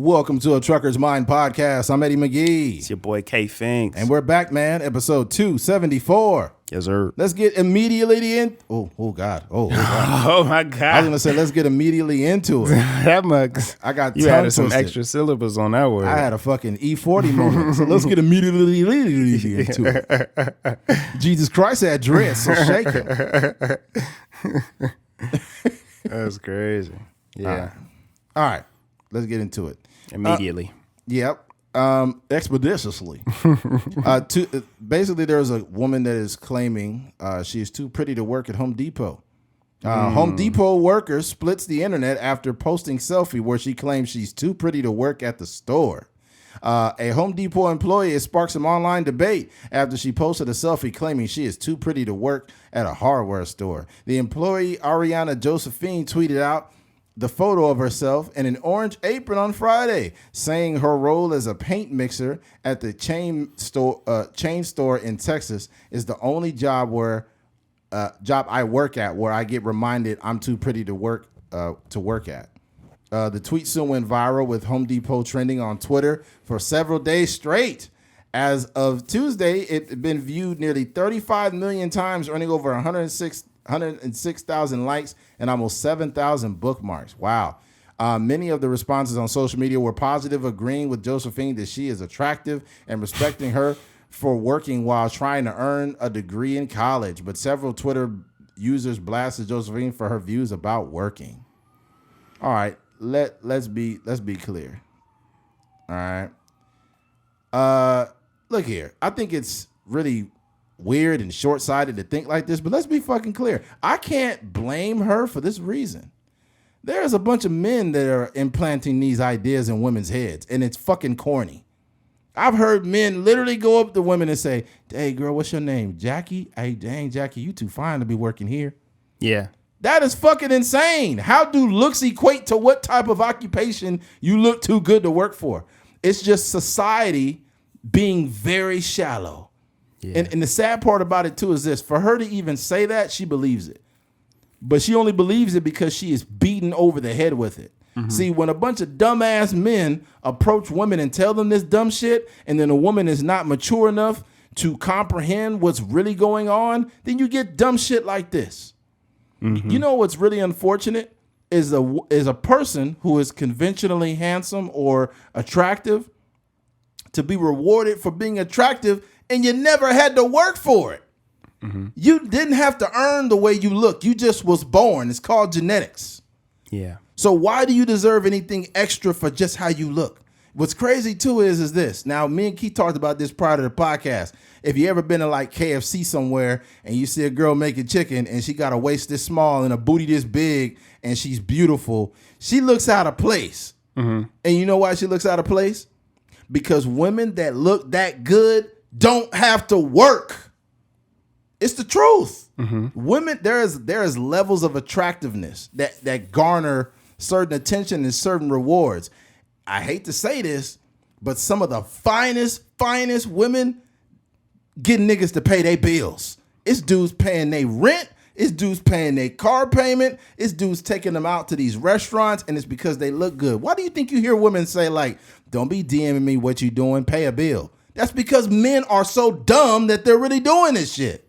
Welcome to a Trucker's Mind podcast. I'm Eddie McGee. It's your boy K Finks. And we're back, man. Episode 274. Yes, sir. Let's get immediately in. Oh God. Oh God. Oh my God. I was gonna say let's get immediately into it. That mug. I got you added some extra syllables on that word. I had a fucking E40 moment. So let's get immediately into it. Jesus Christ had dreads, so shake him. That's crazy. Yeah. All right. Let's get into it. Immediately. Yep. Expeditiously. Basically, there's a woman that is claiming she is too pretty to work at Home Depot. Home Depot worker splits the internet after posting selfie where she claims she's too pretty to work at the store. A Home Depot employee has sparked some online debate after she posted a selfie claiming she is too pretty to work at a hardware store. The employee, Ariana Josephine, tweeted out the photo of herself in an orange apron on Friday, saying her role as a paint mixer at the chain store in Texas is the only job I work at where I get reminded I'm too pretty to work at. The tweet soon went viral, with Home Depot trending on Twitter for several days straight. As of Tuesday, it had been viewed nearly 35 million times, earning over 106,000 likes and almost 7,000 bookmarks. Wow. Many of the responses on social media were positive, agreeing with Josephine that she is attractive and respecting her for working while trying to earn a degree in college. But several Twitter users blasted Josephine for her views about working. All right, let's be clear. All right. Look here. I think it's really weird and short-sighted to think like this, but let's be fucking clear. I can't blame her for this reason. There's a bunch of men that are implanting these ideas in women's heads, and it's fucking corny. I've heard men literally go up to women and say, "Hey, girl, what's your name? Jackie? Hey, dang, Jackie, you too fine to be working here." Yeah. That is fucking insane. How do looks equate to what type of occupation you look too good to work for? It's just society being very shallow. Yeah. And the sad part about it, too, is this. For her to even say that, she believes it. But she only believes it because she is beaten over the head with it. Mm-hmm. See, when a bunch of dumbass men approach women and tell them this dumb shit, and then a woman is not mature enough to comprehend what's really going on, then you get dumb shit like this. Mm-hmm. You know what's really unfortunate is a person who is conventionally handsome or attractive to be rewarded for being attractive, and you never had to work for it. Mm-hmm. You didn't have to earn the way you look. You just was born. It's called genetics. Yeah. So why do you deserve anything extra for just how you look? What's crazy too is this. Now, me and Keith talked about this prior to the podcast. If you ever been to like KFC somewhere and you see a girl making chicken and she got a waist this small and a booty this big and she's beautiful, she looks out of place. Mm-hmm. And you know why she looks out of place? Because women that look that good don't have to work. It's the truth. Mm-hmm. Women, there is levels of attractiveness that garner certain attention and certain rewards. I hate to say this, but some of the finest women get niggas to pay their bills. It's dudes paying their rent. It's dudes paying their car payment. It's dudes taking them out to these restaurants, and it's because they look good. Why do you think you hear women say, like, don't be DMing me what you doing, pay a bill? That's because men are so dumb that they're really doing this shit.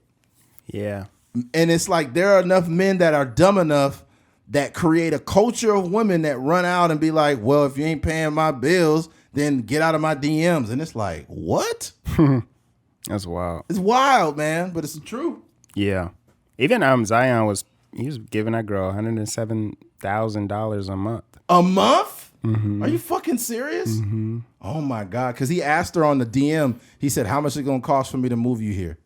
Yeah. And it's like there are enough men that are dumb enough that create a culture of women that run out and be like, well, if you ain't paying my bills, then get out of my DMs. And it's like, what? That's wild. It's wild, man, but it's the truth. Yeah. Even Zion was giving that girl $107,000 a month. A month? Mm-hmm. Are you fucking serious? Mm-hmm. Oh my God. Because he asked her on the DM, he said, how much is it going to cost for me to move you here?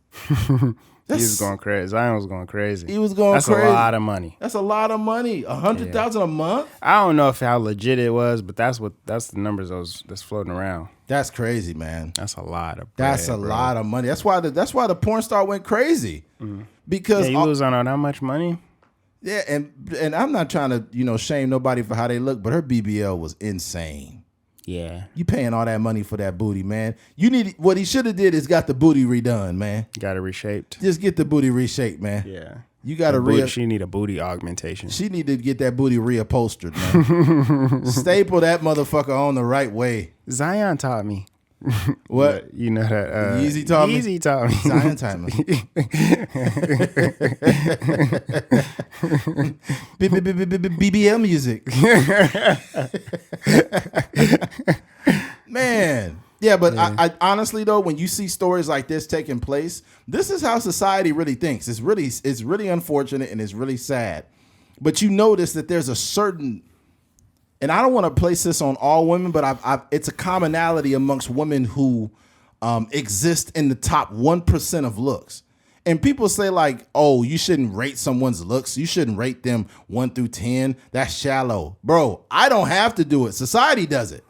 He was going crazy. Zion was going crazy. He was going That's crazy. That's a lot of money. That's a lot of money. $100,000 a month? I don't know how legit it was, but that's the numbers that's floating around. That's crazy, man. That's a lot of bread, That's a lot of money. That's why the porn star went crazy. Mm-hmm. Because you lose on how much money? Yeah, and I'm not trying to, shame nobody for how they look, but her BBL was insane. Yeah. You paying all that money for that booty, man. What he should have did is got the booty redone, man. Got it reshaped. Just get the booty reshaped, man. Yeah. You got to She need a booty augmentation. She need to get that booty reupholstered, man. Staple that motherfucker on the right way. Zion taught me. What? You know that Yeezy taught me. Yeezy taught me. Zion taught me. BBL music. Man. Yeah, but yeah. I honestly though, when you see stories like this taking place, this is how society really thinks. It's really unfortunate and it's really sad. But you notice that there's a certain, and I don't want to place this on all women, but it's a commonality amongst women who exist in the top 1% of looks. And people say like, oh, you shouldn't rate someone's looks. You shouldn't rate them 1 through 10. That's shallow. Bro, I don't have to do it. Society does it.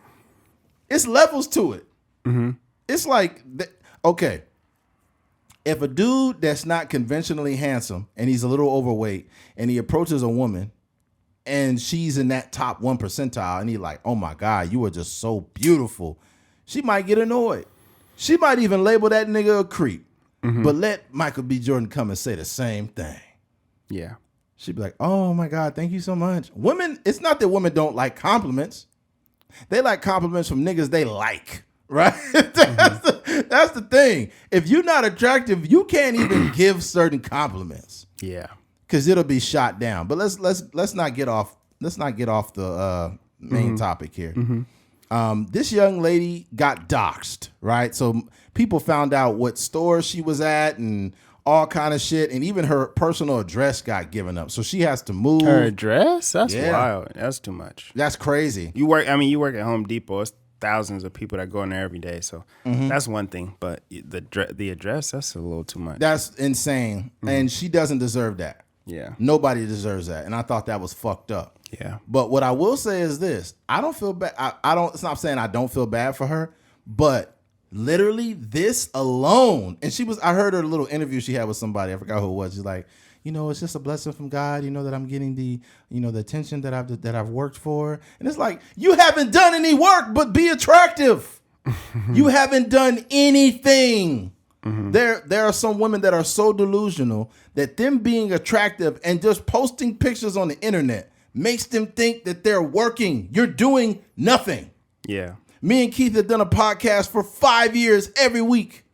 It's levels to it. Mm-hmm. It's like, okay, if a dude that's not conventionally handsome and he's a little overweight and he approaches a woman and she's in that top 1 percentile and he's like, oh my God, you are just so beautiful, she might get annoyed. She might even label that nigga a creep. Mm-hmm. But let Michael B. Jordan come and say the same thing. Yeah. She'd be like, oh my God, thank you so much. Women, it's not that women don't like compliments. They like compliments from niggas they like. Right? That's the thing. If you're not attractive, you can't even give certain compliments. Yeah. Because it'll be shot down. But let's not get off the main topic here. Mm-hmm. This young lady got doxxed, right? So people found out what store she was at and all kind of shit, and even her personal address got given up. So she has to move. Her address? That's wild. That's too much. That's crazy. You work at Home Depot. It's thousands of people that go in there every day. So that's one thing. But the address, that's a little too much. That's insane. Mm-hmm. And she doesn't deserve that. Yeah. Nobody deserves that. And I thought that was fucked up. Yeah. But what I will say is this. I don't feel bad. I don't, it's not saying I don't feel bad for her, but literally this alone. And I heard her little interview she had with somebody. I forgot who it was. She's like, it's just a blessing from God, that I'm getting the attention that I've worked for. And it's like, you haven't done any work, but be attractive. You haven't done anything. Mm-hmm. There are some women that are so delusional that them being attractive and just posting pictures on the internet makes them think that they're working. You're doing nothing. Yeah. Me and Keith have done a podcast for 5 years every week.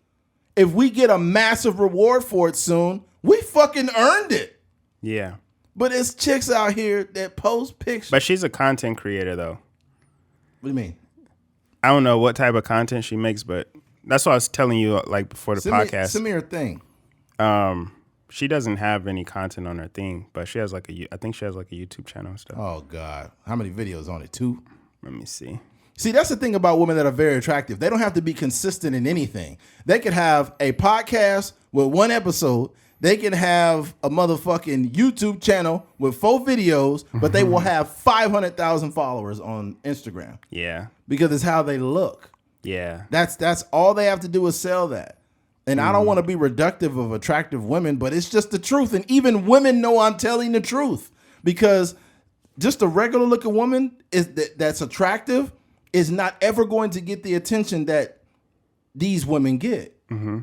If we get a massive reward for it soon, we fucking earned it. Yeah. But it's chicks out here that post pictures. But she's a content creator, though. What do you mean? I don't know what type of content she makes, but that's what I was telling you like before the podcast. Send me her thing. She doesn't have any content on her thing, but she has I think she has like a YouTube channel and stuff. Oh God. How many videos on it? 2? Let me see. See, that's the thing about women that are very attractive. They don't have to be consistent in anything. They could have a podcast with 1 episode. They can have a motherfucking YouTube channel with 4 videos, but they will have 500,000 followers on Instagram. Yeah. Because it's how they look. Yeah. That's all they have to do is sell that. And I don't want to be reductive of attractive women, but it's just the truth. And even women know I'm telling the truth, because just a regular looking woman that's attractive is not ever going to get the attention that these women get. Mm-hmm.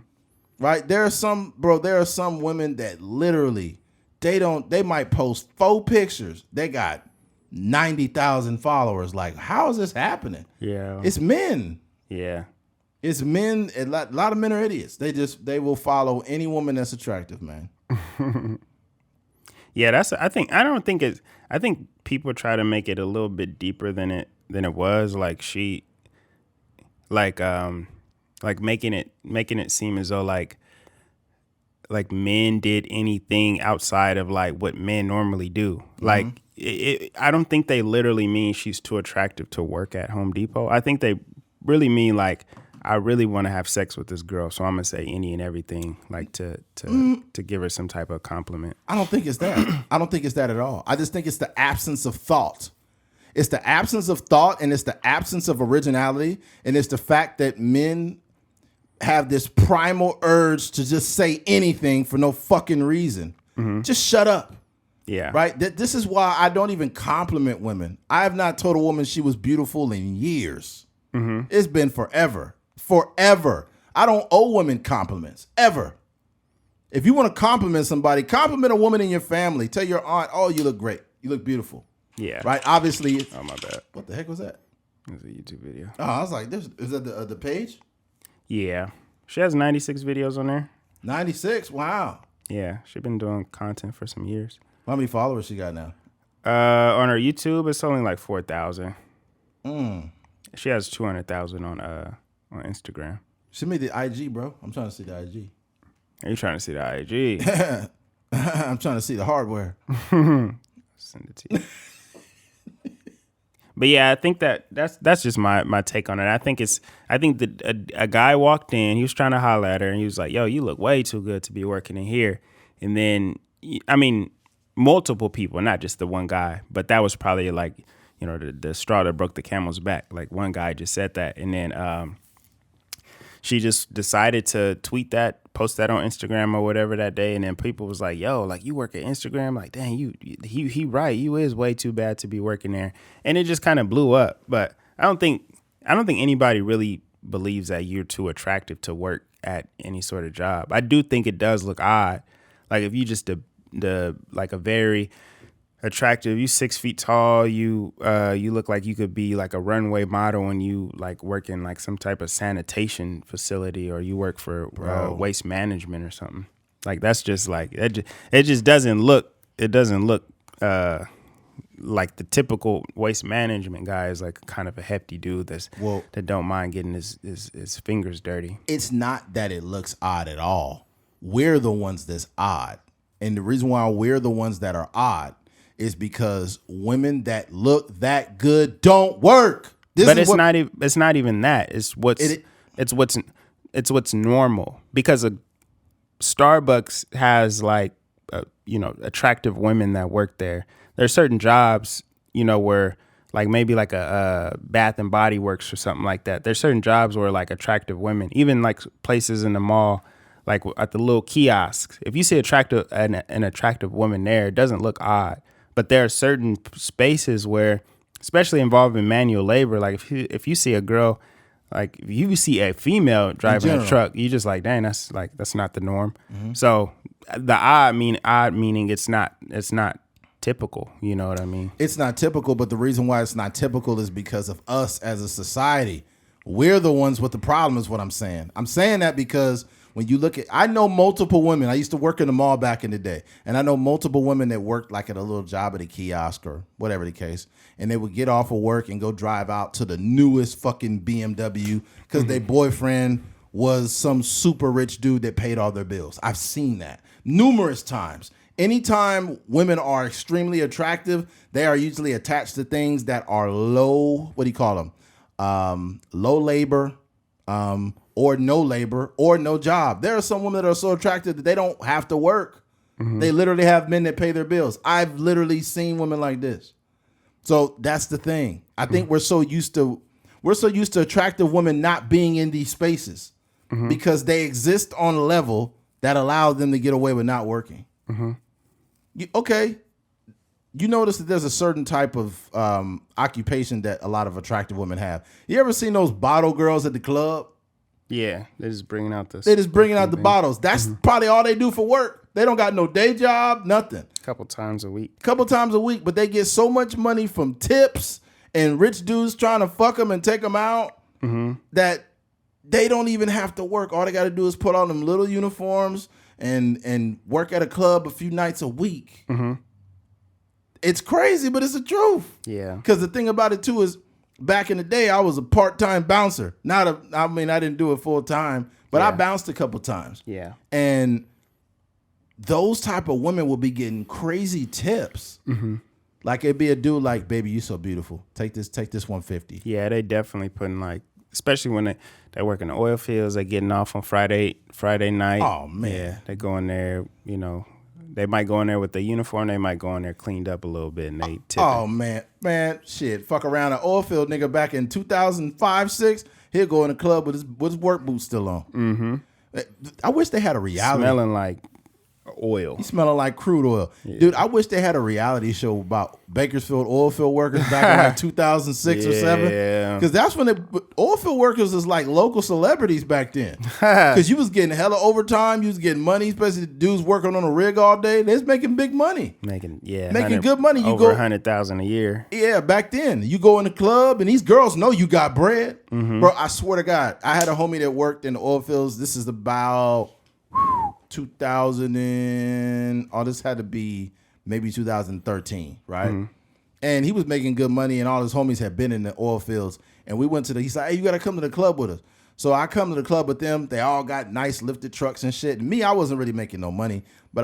Right? There are some women that literally, they might post 4 pictures. They got 90,000 followers. Like, how is this happening? Yeah. It's men. Yeah. It's men. A lot of men are idiots. They will follow any woman that's attractive, man. Yeah, I think people try to make it a little bit deeper than it was. Like making it seem as though like men did anything outside of like what men normally do. Mm-hmm. Like I don't think they literally mean she's too attractive to work at Home Depot. I think they really mean like, I really want to have sex with this girl, so I'm gonna say any and everything, like to give her some type of compliment. I don't think it's that. I don't think it's that at all. I just think it's the absence of thought. It's the absence of thought, and it's the absence of originality, and it's the fact that men have this primal urge to just say anything for no fucking reason. Mm-hmm. Just shut up. Yeah. Right? This is why I don't even compliment women. I have not told a woman she was beautiful in years. Mm-hmm. It's been forever. Forever. I don't owe women compliments. Ever. If you want to compliment somebody, compliment a woman in your family. Tell your aunt, oh, you look great. You look beautiful. Yeah. Right? Obviously. Oh, my bad. What the heck was that? It was a YouTube video. Oh, I was like, is that the page? Yeah. She has 96 videos on there. 96? Wow. Yeah. She's been doing content for some years. How many followers she got now? On her YouTube, it's only like 4,000. Mm. She has 200,000 on Instagram. Send me the IG, bro. I'm trying to see the IG. Are you trying to see the IG? I'm trying to see the hardware. Send it to you. But yeah, I think that's just my take on it. I think that a guy walked in, he was trying to holler at her, and he was like, "Yo, you look way too good to be working in here." And then, I mean, multiple people, not just the one guy, but that was probably like, you know, the straw that broke the camel's back. Like one guy just said that, and then she just decided to post that on Instagram or whatever that day, and then people was like, "Yo, like you work at Instagram? Like, dang, he right, you is way too bad to be working there," and it just kind of blew up. But I don't think anybody really believes that you're too attractive to work at any sort of job. I do think it does look odd, like if you just the like a very attractive, you 6 feet tall, you look like you could be like a runway model, and you like work in like some type of sanitation facility, or you work for waste management or something. Like that's just like it just doesn't look like the typical waste management guy is like kind of a hefty dude that don't mind getting his fingers dirty. It's not that it looks odd at all. We're the ones that's odd, and the reason why we're the ones that are odd is because women that look that good don't work. It's not even that. It's what's normal, because a Starbucks has like attractive women that work there. There's certain jobs, where like maybe like a Bath and Body Works or something like that. There's certain jobs where like attractive women, even like places in the mall, like at the little kiosks, if you see an attractive woman there, it doesn't look odd. But there are certain spaces where, especially involving manual labor, like if you see a girl, like if you see a female driving a truck, you just like, dang, that's not the norm. Mm-hmm. So the odd meaning it's not typical. You know what I mean? It's not typical, but the reason why it's not typical is because of us as a society. We're the ones with the problem is what I'm saying. I'm saying that because when you look at, I know multiple women. I used to work in the mall back in the day, and I know multiple women that worked like at a little job at a kiosk or whatever the case, and they would get off of work and go drive out to the newest fucking BMW because their boyfriend was some super rich dude that paid all their bills. I've seen that numerous times. Anytime women are extremely attractive, they are usually attached to things that are low, what do you call them? Low labor, or no labor, or no job. There are some women that are so attractive that they don't have to work. Mm-hmm. They literally have men that pay their bills. I've literally seen women like this. So that's the thing. I think we're so used to attractive women not being in these spaces because they exist on a level that allows them to get away with not working. Mm-hmm. You notice that there's a certain type of occupation that a lot of attractive women have. You ever seen those bottle girls at the club? Yeah, they're just bringing out the bottles. That's probably all they do for work. They don't got no day job, nothing. Couple times a week, but they get so much money from tips and rich dudes trying to fuck them and take them out that they don't even have to work. All they got to do is put on them little uniforms and work at a club a few nights a week. Mm-hmm. It's crazy, but it's the truth. Yeah. Because the thing about it too is, back in the day, I was a part-time bouncer. I didn't do it full-time, but I bounced a couple times. Yeah. And those type of women will be getting crazy tips. Mm-hmm. Like it'd be a dude like, baby, you so beautiful. Take this 150. Yeah, they definitely putting like, especially when they work in the oil fields, they getting off on Friday night. Oh, man. Yeah, they go in there, they might go in there with the uniform. They might go in there cleaned up a little bit, and they tip. Oh, man, shit. Fuck around an oil field nigga back in 2005, 6. He'll go in the club with his work boots still on. Mm-hmm. I wish they had a reality. Smelling like oil. You smelling like crude oil. Yeah. Dude, I wish they had a reality show about Bakersfield oil field workers back in like 2006 or 7. Because that's when oil field workers was like local celebrities back then. Because you was getting hella overtime. You was getting money, especially the dudes working on a rig all day. They was making big money. Making good money. You over 100,000 a year. Yeah, back then. You go in the club and these girls know you got bread. Mm-hmm. Bro, I swear to God, I had a homie that worked in the oil fields. This is about 2000 this had to be maybe 2013, right? Mm-hmm. And he was making good money and all his homies had been in the oil fields. And we went he said, hey, you got to come to the club with us. So I come to the club with them. They all got nice lifted trucks and shit. And me, I wasn't really making no money, but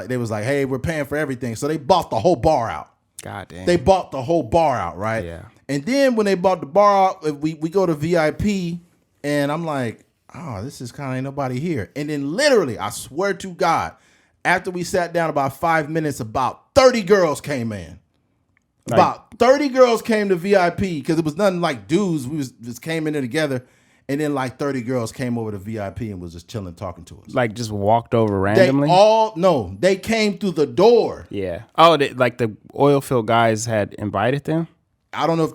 they was like, hey, we're paying for everything. So they bought the whole bar out. God damn. They bought the whole bar out, right? Yeah. And then when they bought the bar out, we go to VIP and I'm like, oh, this is kind of ain't nobody here. And then literally, I swear to God, after we sat down about 5 minutes, about 30 girls came in. About 30 girls came to VIP because it was nothing like dudes. We just came in there together. And then like 30 girls came over to VIP and was just chilling, talking to us. Like just walked over randomly? They came through the door. Yeah. Oh, like the oil field guys had invited them? I don't know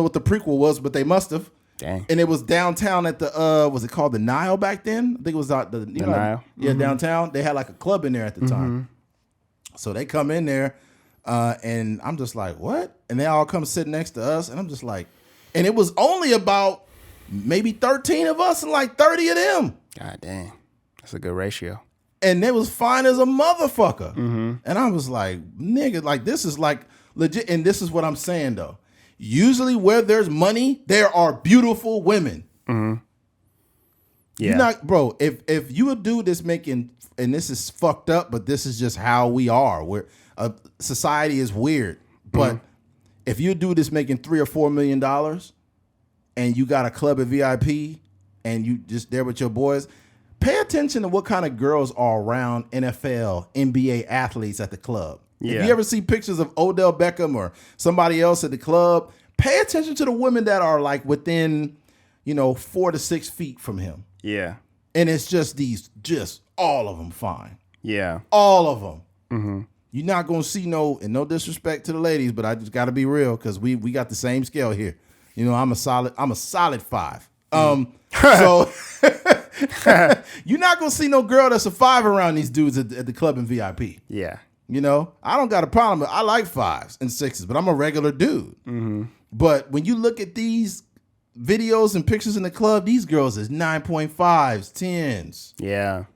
what the prequel was, but they must have. Dang. And it was downtown at the was it called the Nile back then? I think it was the Nile. Yeah, mm-hmm. Downtown. They had like a club in there at the time. So they come in there, and I'm just like, what? And they all come sit next to us, and I'm just like, and it was only about maybe 13 of us and like 30 of them. God dang. That's a good ratio. And it was fine as a motherfucker. Mm-hmm. And I was like, nigga, like this is like legit. And this is what I'm saying though. Usually where there's money, there are beautiful women. Mm-hmm. Yeah. You're not, bro, if you a dude that's making, and this is fucked up, but this is just how we are. Society is weird. But if you a dude that's making $3 or $4 million and you got a club at VIP and you just there with your boys, pay attention to what kind of girls are around NFL, NBA athletes at the club. Yeah. If you ever see pictures of Odell Beckham or somebody else at the club, pay attention to the women that are like within, 4 to 6 feet from him. Yeah. And it's just all of them fine. Yeah. All of them. Mm-hmm. You're not going to see no disrespect to the ladies, but I just got to be real because we got the same scale here. I'm a solid 5. So you're not going to see no girl that's a 5 around these dudes at the club in VIP. Yeah. I don't got a problem. I like 5s and 6s, but I'm a regular dude. Mm-hmm. But when you look at these videos and pictures in the club, these girls is 9.5s, 10s. Yeah.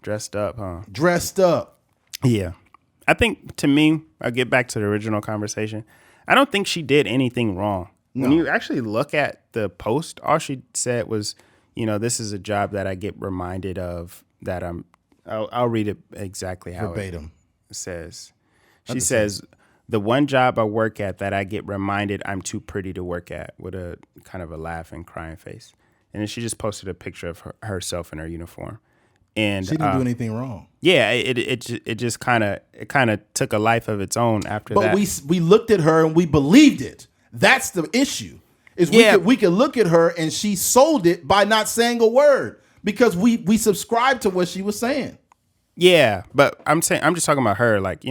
Dressed up, huh? Dressed up. Yeah. I think, to me, I'll get back to the original conversation. I don't think she did anything wrong. No. When you actually look at the post, all she said was, this is a job that I get reminded of that I'll read it exactly how verbatim. It says. She says, the one job I work at that I get reminded I'm too pretty to work at, with a kind of a laugh and crying face. And then she just posted a picture of herself in her uniform. And she didn't do anything wrong. Yeah, it just kind of took a life of its own after that. But we looked at her and we believed it. That's the issue. We could look at her and she sold it by not saying a word because we subscribed to what she was saying. Yeah, but I'm just talking about her, like,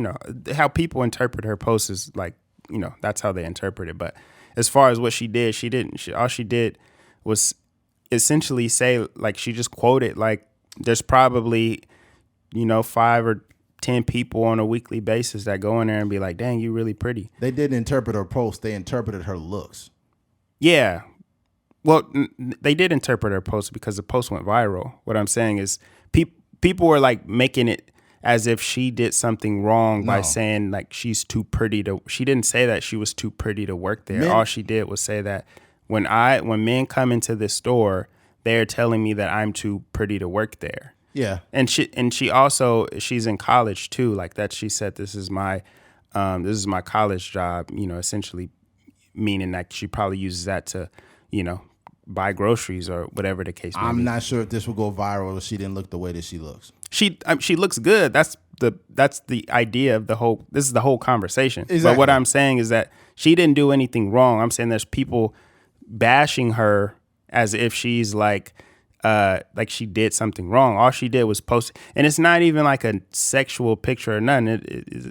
how people interpret her posts is like, that's how they interpret it. But as far as what she did, all she did was essentially say, like, she just quoted, like, there's probably, 5 or 10 people on a weekly basis that go in there and be like, dang, you really pretty. They didn't interpret her post. They interpreted her looks. Yeah. Well, they did interpret her post because the post went viral. What I'm saying is people were like making it as if she did something wrong by saying like she's too pretty to. She didn't say that she was too pretty to work there. All she did was say that when men come into this store, they're telling me that I'm too pretty to work there. Yeah. And she also, she's in college too. Like that, she said, this is my college job, essentially meaning that she probably uses that to, buy groceries or whatever the case may be. I'm not sure if this will go viral if she didn't look the way that she looks. She looks good. That's the idea of this is the whole conversation. Exactly. But what I'm saying is that she didn't do anything wrong. I'm saying there's people bashing her as if she's like like she did something wrong. All she did was post, and it's not even like a sexual picture or nothing.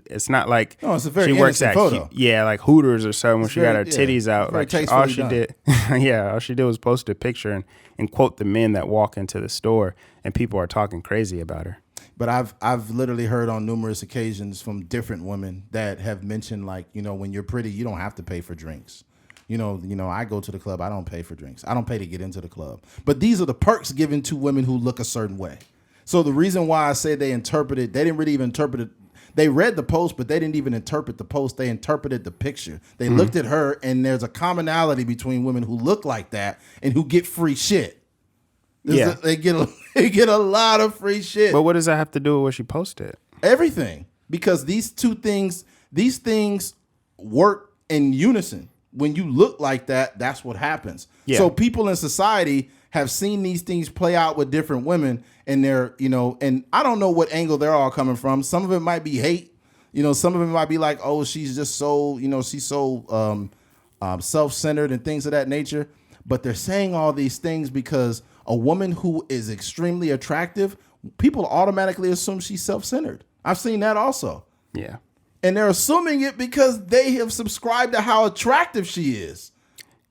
It's not like it's a very she works innocent at photo. Like Hooters or something when she got her very titties out. Like all she did, all she did was post a picture and quote the men that walk into the store, and people are talking crazy about her. But I've literally heard on numerous occasions from different women that have mentioned, like, when you're pretty, you don't have to pay for drinks. I go to the club, I don't pay for drinks. I don't pay to get into the club. But these are the perks given to women who look a certain way. So the reason why I say they didn't really even interpret it. They read the post, but they didn't even interpret the post. They interpreted the picture. They looked at her, and there's a commonality between women who look like that and who get free shit. They get a lot of free shit. But what does that have to do with what she posted? Everything. Because these things work in unison. When you look like that, that's what happens. Yeah. So people in society have seen these things play out with different women, and they're, and I don't know what angle they're all coming from. Some of it might be hate. Some of it might be like, oh, she's just so, she's so self-centered and things of that nature. But they're saying all these things because a woman who is extremely attractive, people automatically assume she's self-centered. I've seen that also. Yeah. And they're assuming it because they have subscribed to how attractive she is.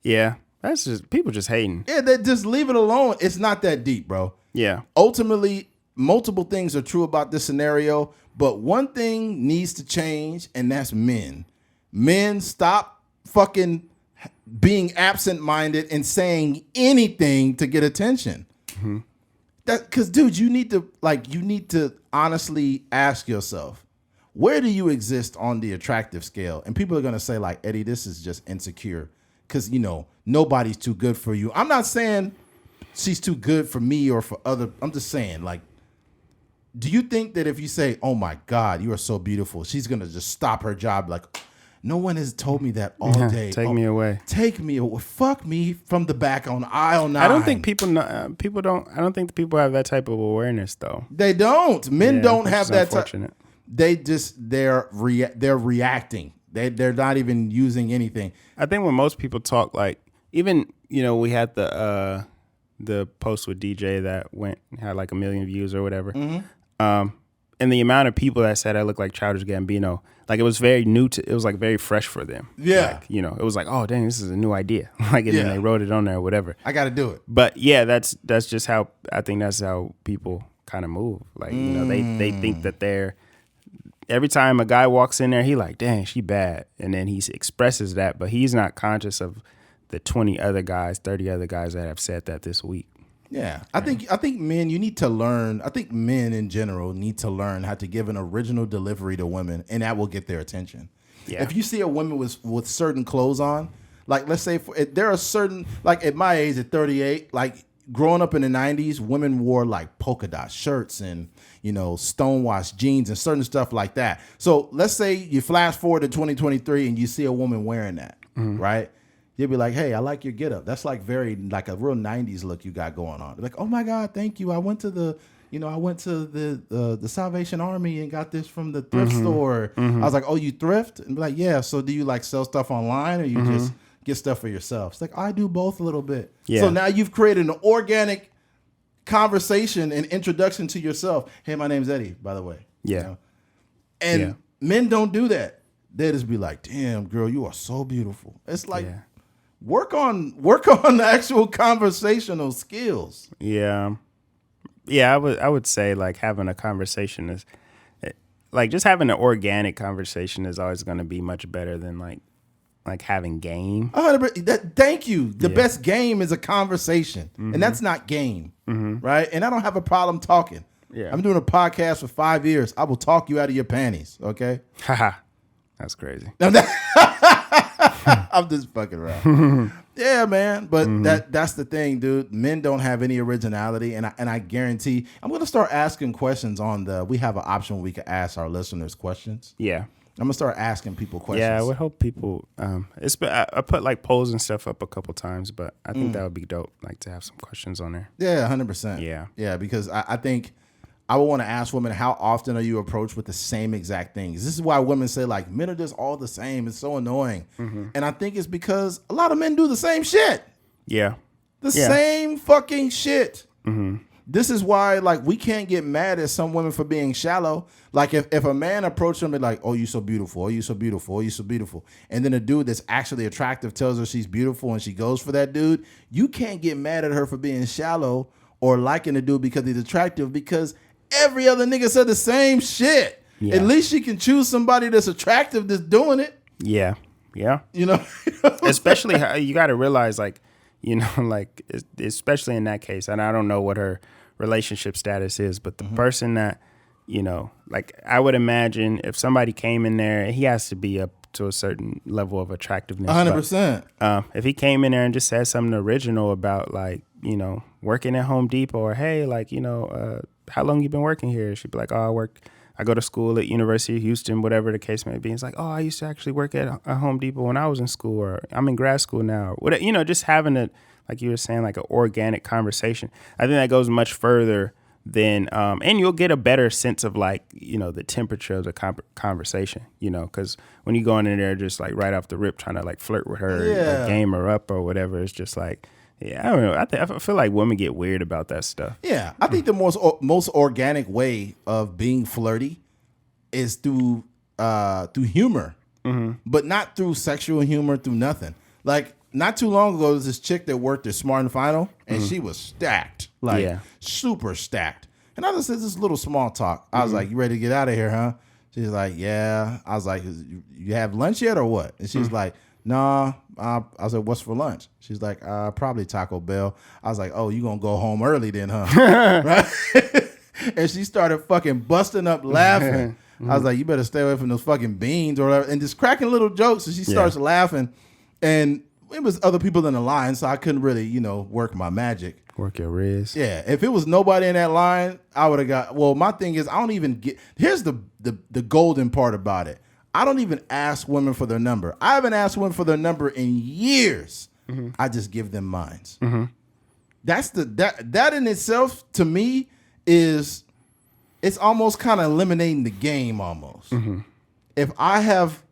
Yeah. That's just people just hating. Yeah, they just leave it alone. It's not that deep, bro. Yeah. Ultimately, multiple things are true about this scenario, but one thing needs to change, and that's men. Men, stop fucking being absent-minded and saying anything to get attention. Mm-hmm. Because, dude, you need to honestly ask yourself, where do you exist on the attractive scale? And people are going to say, like, Eddie, this is just insecure because, nobody's too good for you. I'm not saying she's too good for me or for other. I'm just saying, like, do you think that if you say, oh, my God, you are so beautiful, she's going to just stop her job like, no one has told me that all day. Take me away. Take me away. Fuck me from the back on aisle 9. I don't think people know, I don't think the people have that type of awareness though. They don't. Men don't have that. They're reacting. They're not even using anything. I think when most people talk, like even we had the post with DJ that had like 1 million views or whatever. Mm-hmm. And the amount of people that said I look like Childish Gambino, like it was very new it was like very fresh for them. Yeah. Like, it was like, oh dang, this is a new idea. Like, and then they wrote it on there or whatever. I got to do it. But yeah, that's just how, I think that's how people kind of move. Like, they think that every time a guy walks in there, he like, dang, she bad. And then he expresses that, but he's not conscious of the 20 other guys, 30 other guys that have said that this week. Yeah, I think men, you need to learn. I think men in general need to learn how to give an original delivery to women, and that will get their attention. Yeah. If you see a woman with certain clothes on, like let's say there are certain, like at my age at 38, like growing up in the 90s, women wore like polka dot shirts and stonewashed jeans and certain stuff like that. So let's say you flash forward to 2023 and you see a woman wearing that, right? You'll be like, hey, I like your getup. That's like very like a real 90s look you got going on. They're like, oh my God, thank you. I went to the Salvation Army and got this from the thrift store. Mm-hmm. I was like, oh, you thrift? And be like, yeah. So do you like sell stuff online or you just get stuff for yourself? It's like, I do both a little bit. Yeah. So now you've created an organic conversation and introduction to yourself. Hey, my name's Eddie, by the way. Yeah. And men don't do that. They just be like, damn, girl, you are so beautiful. It's like, work on the actual conversational skills. Yeah. Yeah, I would say like having a conversation is like just having an organic conversation is always going to be much better than like having game. Thank you. The best game is a conversation, and that's not game, right? And I don't have a problem talking. Yeah, I'm doing a podcast for 5 years. I will talk you out of your panties. Okay. Haha, that's crazy. I'm just fucking around. Yeah, man. But that's the thing, dude. Men don't have any originality, and I guarantee I'm gonna start asking questions we have an option where we can ask our listeners questions. Yeah. I'm gonna start asking people questions. Yeah, I would hope people. I put like polls and stuff up a couple times, but I think that would be dope, like to have some questions on there. Yeah, 100%. Yeah, yeah, because I think I would want to ask women, how often are you approached with the same exact things? This is why women say like men are just all the same. It's so annoying, and I think it's because a lot of men do the same shit. Yeah, the same fucking shit. This is why, like, we can't get mad at some women for being shallow. Like, if a man approaches them and like, oh, you so beautiful, oh, you so beautiful, oh, you so beautiful, and then a dude that's actually attractive tells her she's beautiful and she goes for that dude, you can't get mad at her for being shallow or liking the dude because he's attractive, because every other nigga said the same shit. Yeah. At least she can choose somebody that's attractive that's doing it. Yeah. Yeah. You know? Especially, you got to realize, like, you know, like, especially in that case, and I don't know what her relationship status is, but the person that, you know, like, I would imagine if somebody came in there, he has to be up to a certain level of attractiveness. 100%. If he came in there and just said something original about, like, you know, working at Home Depot, or, hey, like, you know, how long you been working here? She'd be like, oh, I go to school at University of Houston, whatever the case may be. It's like, oh, I used to actually work at Home Depot when I was in school, or I'm in grad school now. What, you know, just having a, like you were saying, like an organic conversation. I think that goes much further than, and you'll get a better sense of, like, you know, the temperature of the conversation, you know, because when you go in there just like right off the rip trying to like flirt with her, like, game her up or whatever, it's just like, yeah, I don't know. I feel like women get weird about that stuff. Yeah, I think the most organic way of being flirty is through humor, but not through sexual humor, through nothing. Like, not too long ago, there was this chick that worked at Smart and Final, and she was stacked, like super stacked. And I just said this little small talk. I was like, "You ready to get out of here, huh?" She's like, "Yeah." I was like, "You have lunch yet or what?" And she's like, "Nah." I said, "What's for lunch?" She's like, "Probably Taco Bell." I was like, "Oh, you gonna go home early then, huh?" Right? And she started fucking busting up laughing. I was like, "You better stay away from those fucking beans or whatever," and just cracking little jokes. And she starts laughing, and it was other people in the line, so I couldn't really, you know, work my magic. Work your riz. Yeah, if it was nobody in that line, I would have got. Well, my thing is, I don't even get. Here's the golden part about it. I don't even ask women for their number. I haven't asked women for their number in years. I just give them mine. That's that in itself, to me, is, it's almost kind of eliminating the game almost. If I have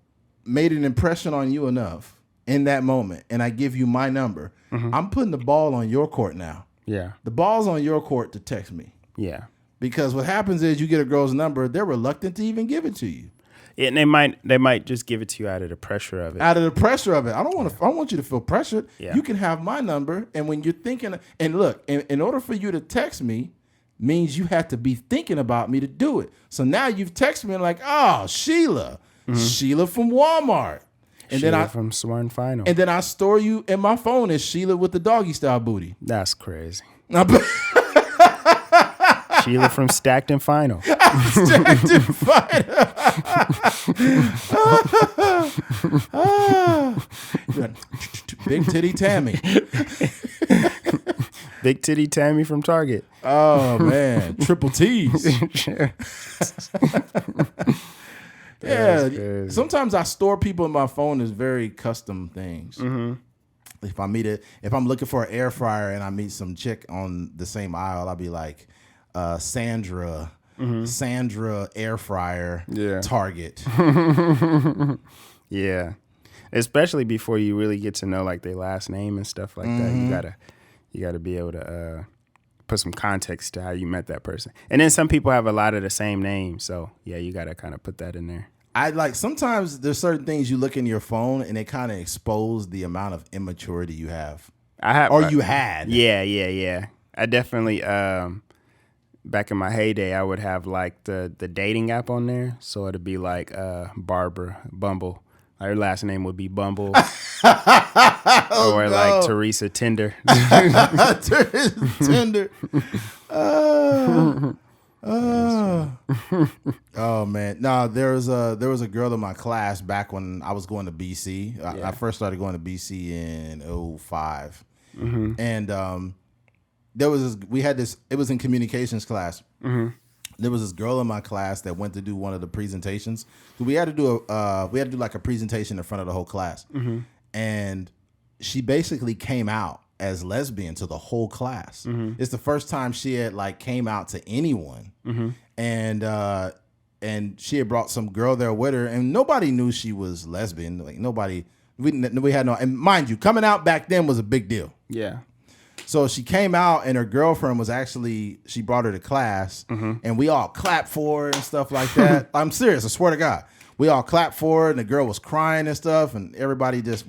made an impression on you enough in that moment and I give you my number, I'm putting the ball on your court now. Yeah. The ball's on your court to text me. Yeah. Because what happens is you get a girl's number, they're reluctant to even give it to you. And they might just give it to you out of the pressure of it. Out of the pressure of it. I don't want you to feel pressured. Yeah. You can have my number, and when you're thinking, and look, in order for you to text me, means you have to be thinking about me to do it. So now you've texted me and like, oh, Sheila. Sheila from Walmart. And Sheila then I from Smart and Final. And then I store you in my phone as Sheila with the doggy style booty. That's crazy. Sheila from Stacked and Final. Stacked and Final. Big titty Tammy. Big titty Tammy from Target. Oh man, triple T's. Yeah, sometimes I store people in my phone as very custom things. If I'm looking for an air fryer and I meet some chick on the same aisle, I'll be like, Sandra air fryer, Target. Yeah, especially before you really get to know like their last name and stuff like that. You gotta be able to put some context to how you met that person. And then some people have a lot of the same names, so yeah, you gotta kind of put that in there. Sometimes there's certain things you look in your phone and they kind of expose the amount of immaturity you have. You had. Yeah. I definitely, back in my heyday, I would have like the dating app on there. So it'd be like Barbara Bumble. Her last name would be Bumble. Or like Teresa Tinder. Tinder. Oh man, no. There was a girl in my class back when I was going to BC. I first started going to BC in 2005, and there was we had this. It was in communications class. There was this girl in my class that went to do one of the presentations. We had to do like a presentation in front of the whole class, and she basically came out as lesbian to the whole class. It's the first time she had like came out to anyone, and she had brought some girl there with her, and nobody knew she was lesbian. Like nobody, we had no. And mind you, coming out back then was a big deal. Yeah. So she came out and her girlfriend was actually, she brought her to class and we all clapped for her and stuff like that. I'm serious. I swear to God. We all clapped for her and the girl was crying and stuff and everybody just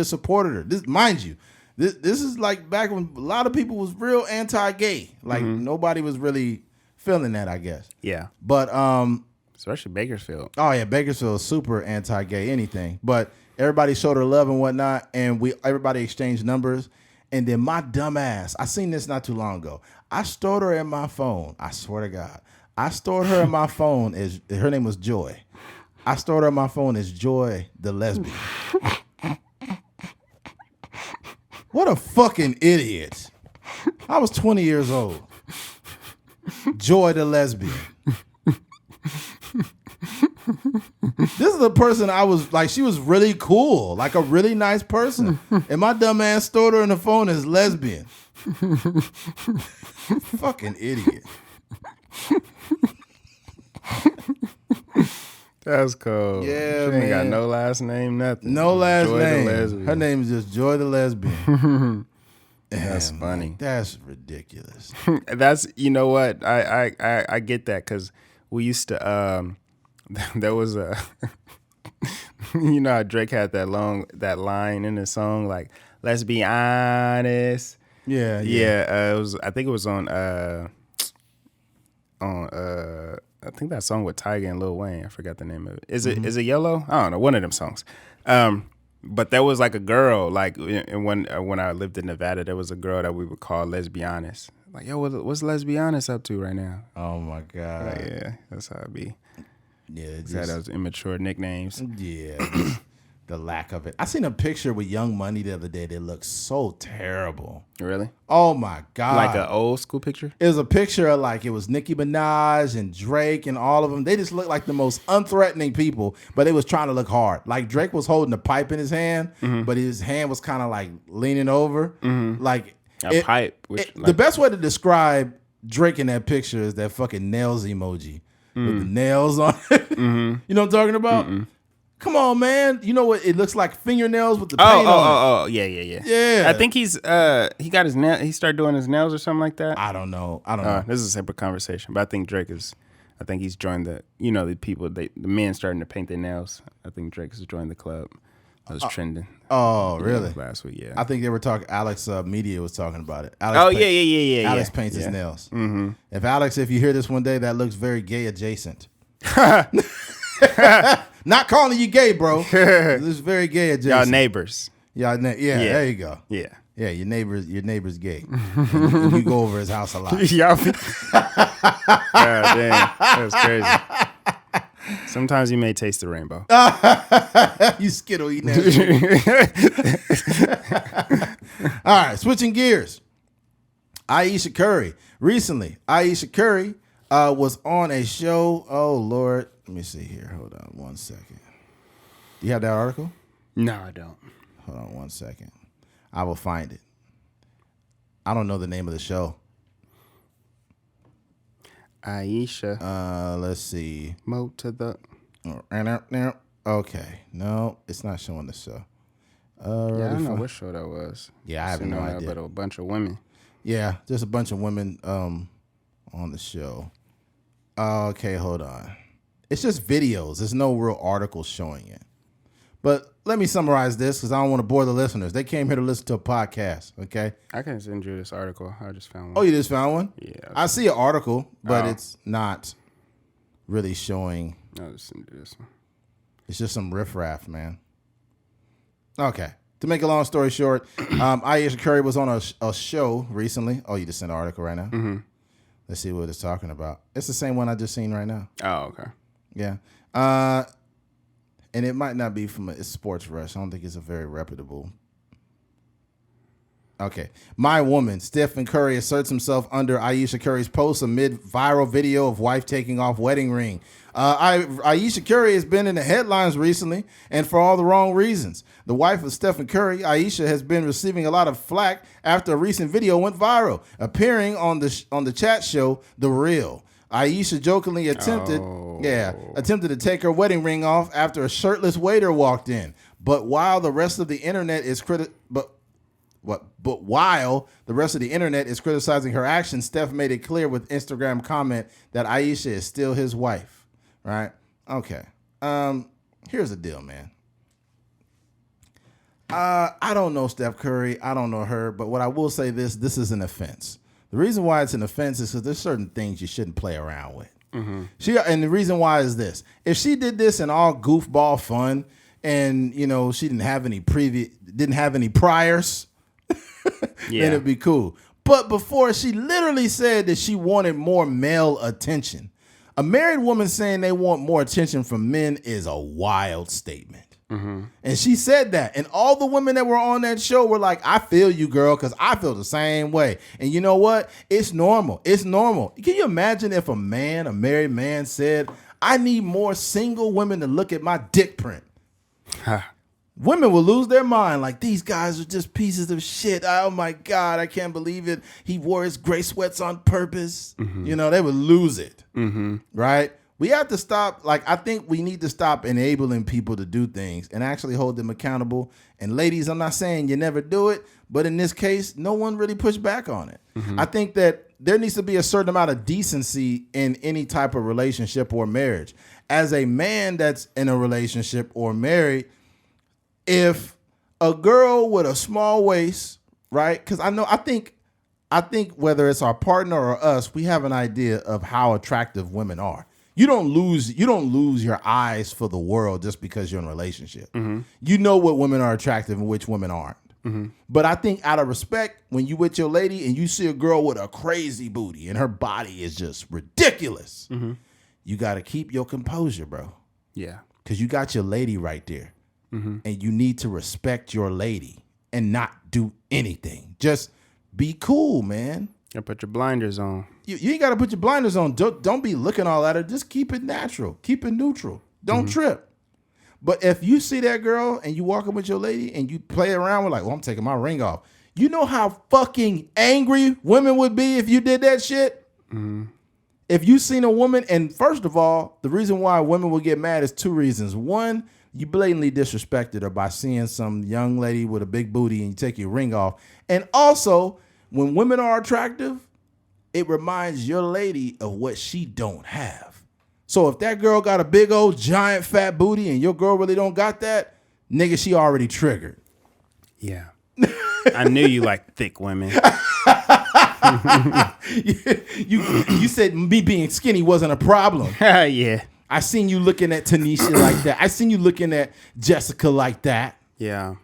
supported her. This, mind you, this is like back when a lot of people was real anti-gay. Like nobody was really feeling that, I guess. Yeah. But especially Bakersfield. Oh yeah, Bakersfield is super anti-gay anything. But everybody showed her love and whatnot, and everybody exchanged numbers. And then my dumb ass, I seen this not too long ago. I stored her in my phone. I swear to God, I stored her in my phone as her name was Joy. I stored her in my phone as Joy the lesbian. What a fucking idiot! I was 20 years old. Joy the lesbian. This is a person I was like, she was really cool, like a really nice person. And my dumb ass stored her in the phone as lesbian. Fucking idiot. That's cool. Yeah, she ain't got no last name, nothing. No last Joy name. The lesbian. Her name is just Joy the lesbian. That's funny. Man, that's ridiculous. That's, you know what? I get that because we used to there was a you know how Drake had that line in the song like let's be honest. Yeah. It was, I think it was on I think that song with Tyga and Lil Wayne. I forgot the name of it. Is it Yellow? I don't know, one of them songs. But there was like a girl, like when I lived in Nevada, there was a girl that we would call Lesbianis. Like, yo, what's Lesbianis up to right now? Oh my God. Like, yeah, that's how it be. Yeah, Had those immature nicknames. Yeah, the lack of it. I seen a picture with Young Money the other day that looked so terrible. Really? Oh my God. Like an old school picture? It was a picture of like, it was Nicki Minaj and Drake and all of them. They just looked like the most unthreatening people, but they was trying to look hard. Like Drake was holding a pipe in his hand, but his hand was kind of like leaning over. Like a pipe. The best way to describe Drake in that picture is that fucking nails emoji with the nails on it. You know what I'm talking about? Come on, man. You know what? It looks like fingernails with the paint on it. Oh, yeah. Yeah. I think he got his nail. He started doing his nails or something like that. I don't know. This is a separate conversation, but I think I think he's joined the people, the men starting to paint their nails. I think Drake has joined the club. I was trending. Oh, really? Last week, yeah. I think they were talking. Alex Media was talking about it. Yeah. Alex paints his nails. If you hear this one day, that looks very gay adjacent. Not calling you gay, bro. This is very gay adjacent. Y'all neighbors. There you go. Yeah. Yeah, your neighbor's gay. and you go over his house a lot. God damn. That's crazy. Sometimes you may taste the rainbow. You skittle eating that shit. All right, switching gears. Ayesha Curry. Recently, Ayesha Curry was on a show. Oh, Lord. Let me see here. Hold on 1 second. Do you have that article? No, I don't. Hold on 1 second. I will find it. I don't know the name of the show. Ayesha. Let's see. Mo to the. Okay. No, it's not showing the show. I don't know what show that was. Yeah, I have no idea. But a bunch of women. Yeah, just a bunch of women on the show. Okay, hold on. It's just videos. There's no real article showing it. But let me summarize this because I don't want to bore the listeners. They came here to listen to a podcast, okay? I can send you this article. I just found one. Oh, you just found one? Yeah. I see an article, but it's not really showing. I'll just send you this one. It's just some riffraff, man. Okay. To make a long story short, Ayesha Curry was on a show recently. Oh, you just sent an article right now? Mm-hmm. Let's see what it's talking about. It's the same one I just seen right now. Oh, okay. Yeah. And it might not be from a Sports Rush. I don't think it's a very reputable. Okay. My woman, Stephen Curry, asserts himself under Ayesha Curry's post amid viral video of wife taking off wedding ring. Ayesha Curry has been in the headlines recently, and for all the wrong reasons. The wife of Stephen Curry, Ayesha, has been receiving a lot of flack after a recent video went viral, appearing on the chat show The Real. Ayesha jokingly attempted to take her wedding ring off after a shirtless waiter walked in. But while the rest of the internet is But while the rest of the internet is criticizing her actions, Steph made it clear with Instagram comment that Ayesha is still his wife. Right? Okay. Here's the deal, man. I don't know Steph Curry. I don't know her. But what I will say this is an offense. The reason why it's an offense is because there's certain things you shouldn't play around with. And the reason why is this. If she did this in all goofball fun and, you know, she didn't have any priors, then it'd be cool. But before, she literally said that she wanted more male attention. A married woman saying they want more attention from men is a wild statement. And she said that. And all the women that were on that show were like, I feel you, girl, because I feel the same way. And you know what? It's normal. It's normal. Can you imagine if a married man said, I need more single women to look at my dick print? Women will lose their mind. Like, these guys are just pieces of shit. Oh, my God, I can't believe it. He wore his gray sweats on purpose. You know, they would lose it. Right? We have to stop. Like, I think we need to stop enabling people to do things and actually hold them accountable. And ladies, I'm not saying you never do it, but in this case, no one really pushed back on it. I think that there needs to be a certain amount of decency in any type of relationship or marriage. As a man that's in a relationship or married, if a girl with a small waist, right? Because I think whether it's our partner or us, we have an idea of how attractive women are. You don't lose your eyes for the world just because you're in a relationship. You know what women are attractive and which women aren't. But I think out of respect, when you with your lady and you see a girl with a crazy booty and her body is just ridiculous, you got to keep your composure, bro. Yeah. Because you got your lady right there. And you need to respect your lady and not do anything. Just be cool, man. And put your blinders on. You ain't got to put your blinders on. Don't be looking all at her. Just keep it natural. Keep it neutral. Don't trip. But if you see that girl and you walking with your lady and you play around with like, well, I'm taking my ring off. You know how fucking angry women would be if you did that shit? If you seen a woman, and first of all, the reason why women would get mad is two reasons. One, you blatantly disrespected her by seeing some young lady with a big booty and you take your ring off. And also, when women are attractive, it reminds your lady of what she don't have. So if that girl got a big old giant fat booty and your girl really don't got that, nigga, she already triggered. Yeah. I knew you liked thick women. You said me being skinny wasn't a problem. Yeah. I seen you looking at Tanisha like that. I seen you looking at Jessica like that. Yeah.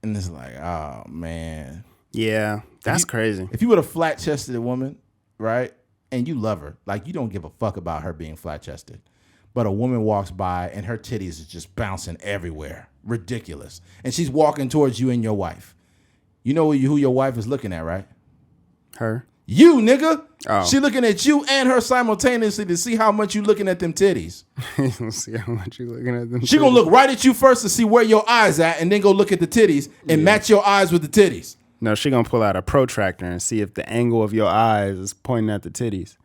And it's like, oh, man. Yeah, that's crazy. If you were a flat-chested woman, right, and you love her, like you don't give a fuck about her being flat-chested, but a woman walks by and her titties is just bouncing everywhere. Ridiculous. And she's walking towards you and your wife. You know who your wife is looking at, right? Her. You, nigga. Oh. She looking at you and her simultaneously to see how much you looking at them titties. See how much you looking at them. She gonna look right at you first to see where your eyes at, and then go look at the titties and match your eyes with the titties. No, she gonna pull out a protractor and see if the angle of your eyes is pointing at the titties.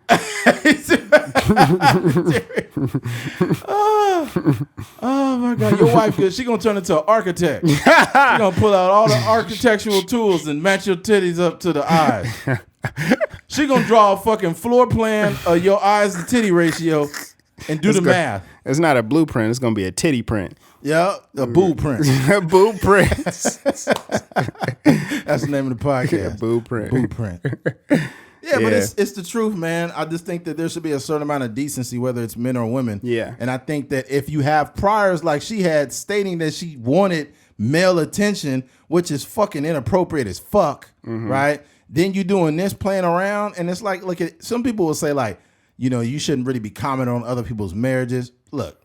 Oh my God, your wife good. She gonna turn into an architect. She gonna pull out all the architectural tools and match your titties up to the eyes. She gonna draw a fucking floor plan of your eyes to titty ratio and do the math. It's not a blueprint. It's gonna be a titty print. Yeah, a boob print. Boob print. That's the name of the podcast. Boob print. Boob print. Yeah, but it's the truth, man. I just think that there should be a certain amount of decency, whether it's men or women. Yeah. And I think that if you have priors like she had stating that she wanted male attention, which is fucking inappropriate as fuck, right? Then you doing this, playing around, and it's like, look at some people will say like, you know, you shouldn't really be commenting on other people's marriages. Look,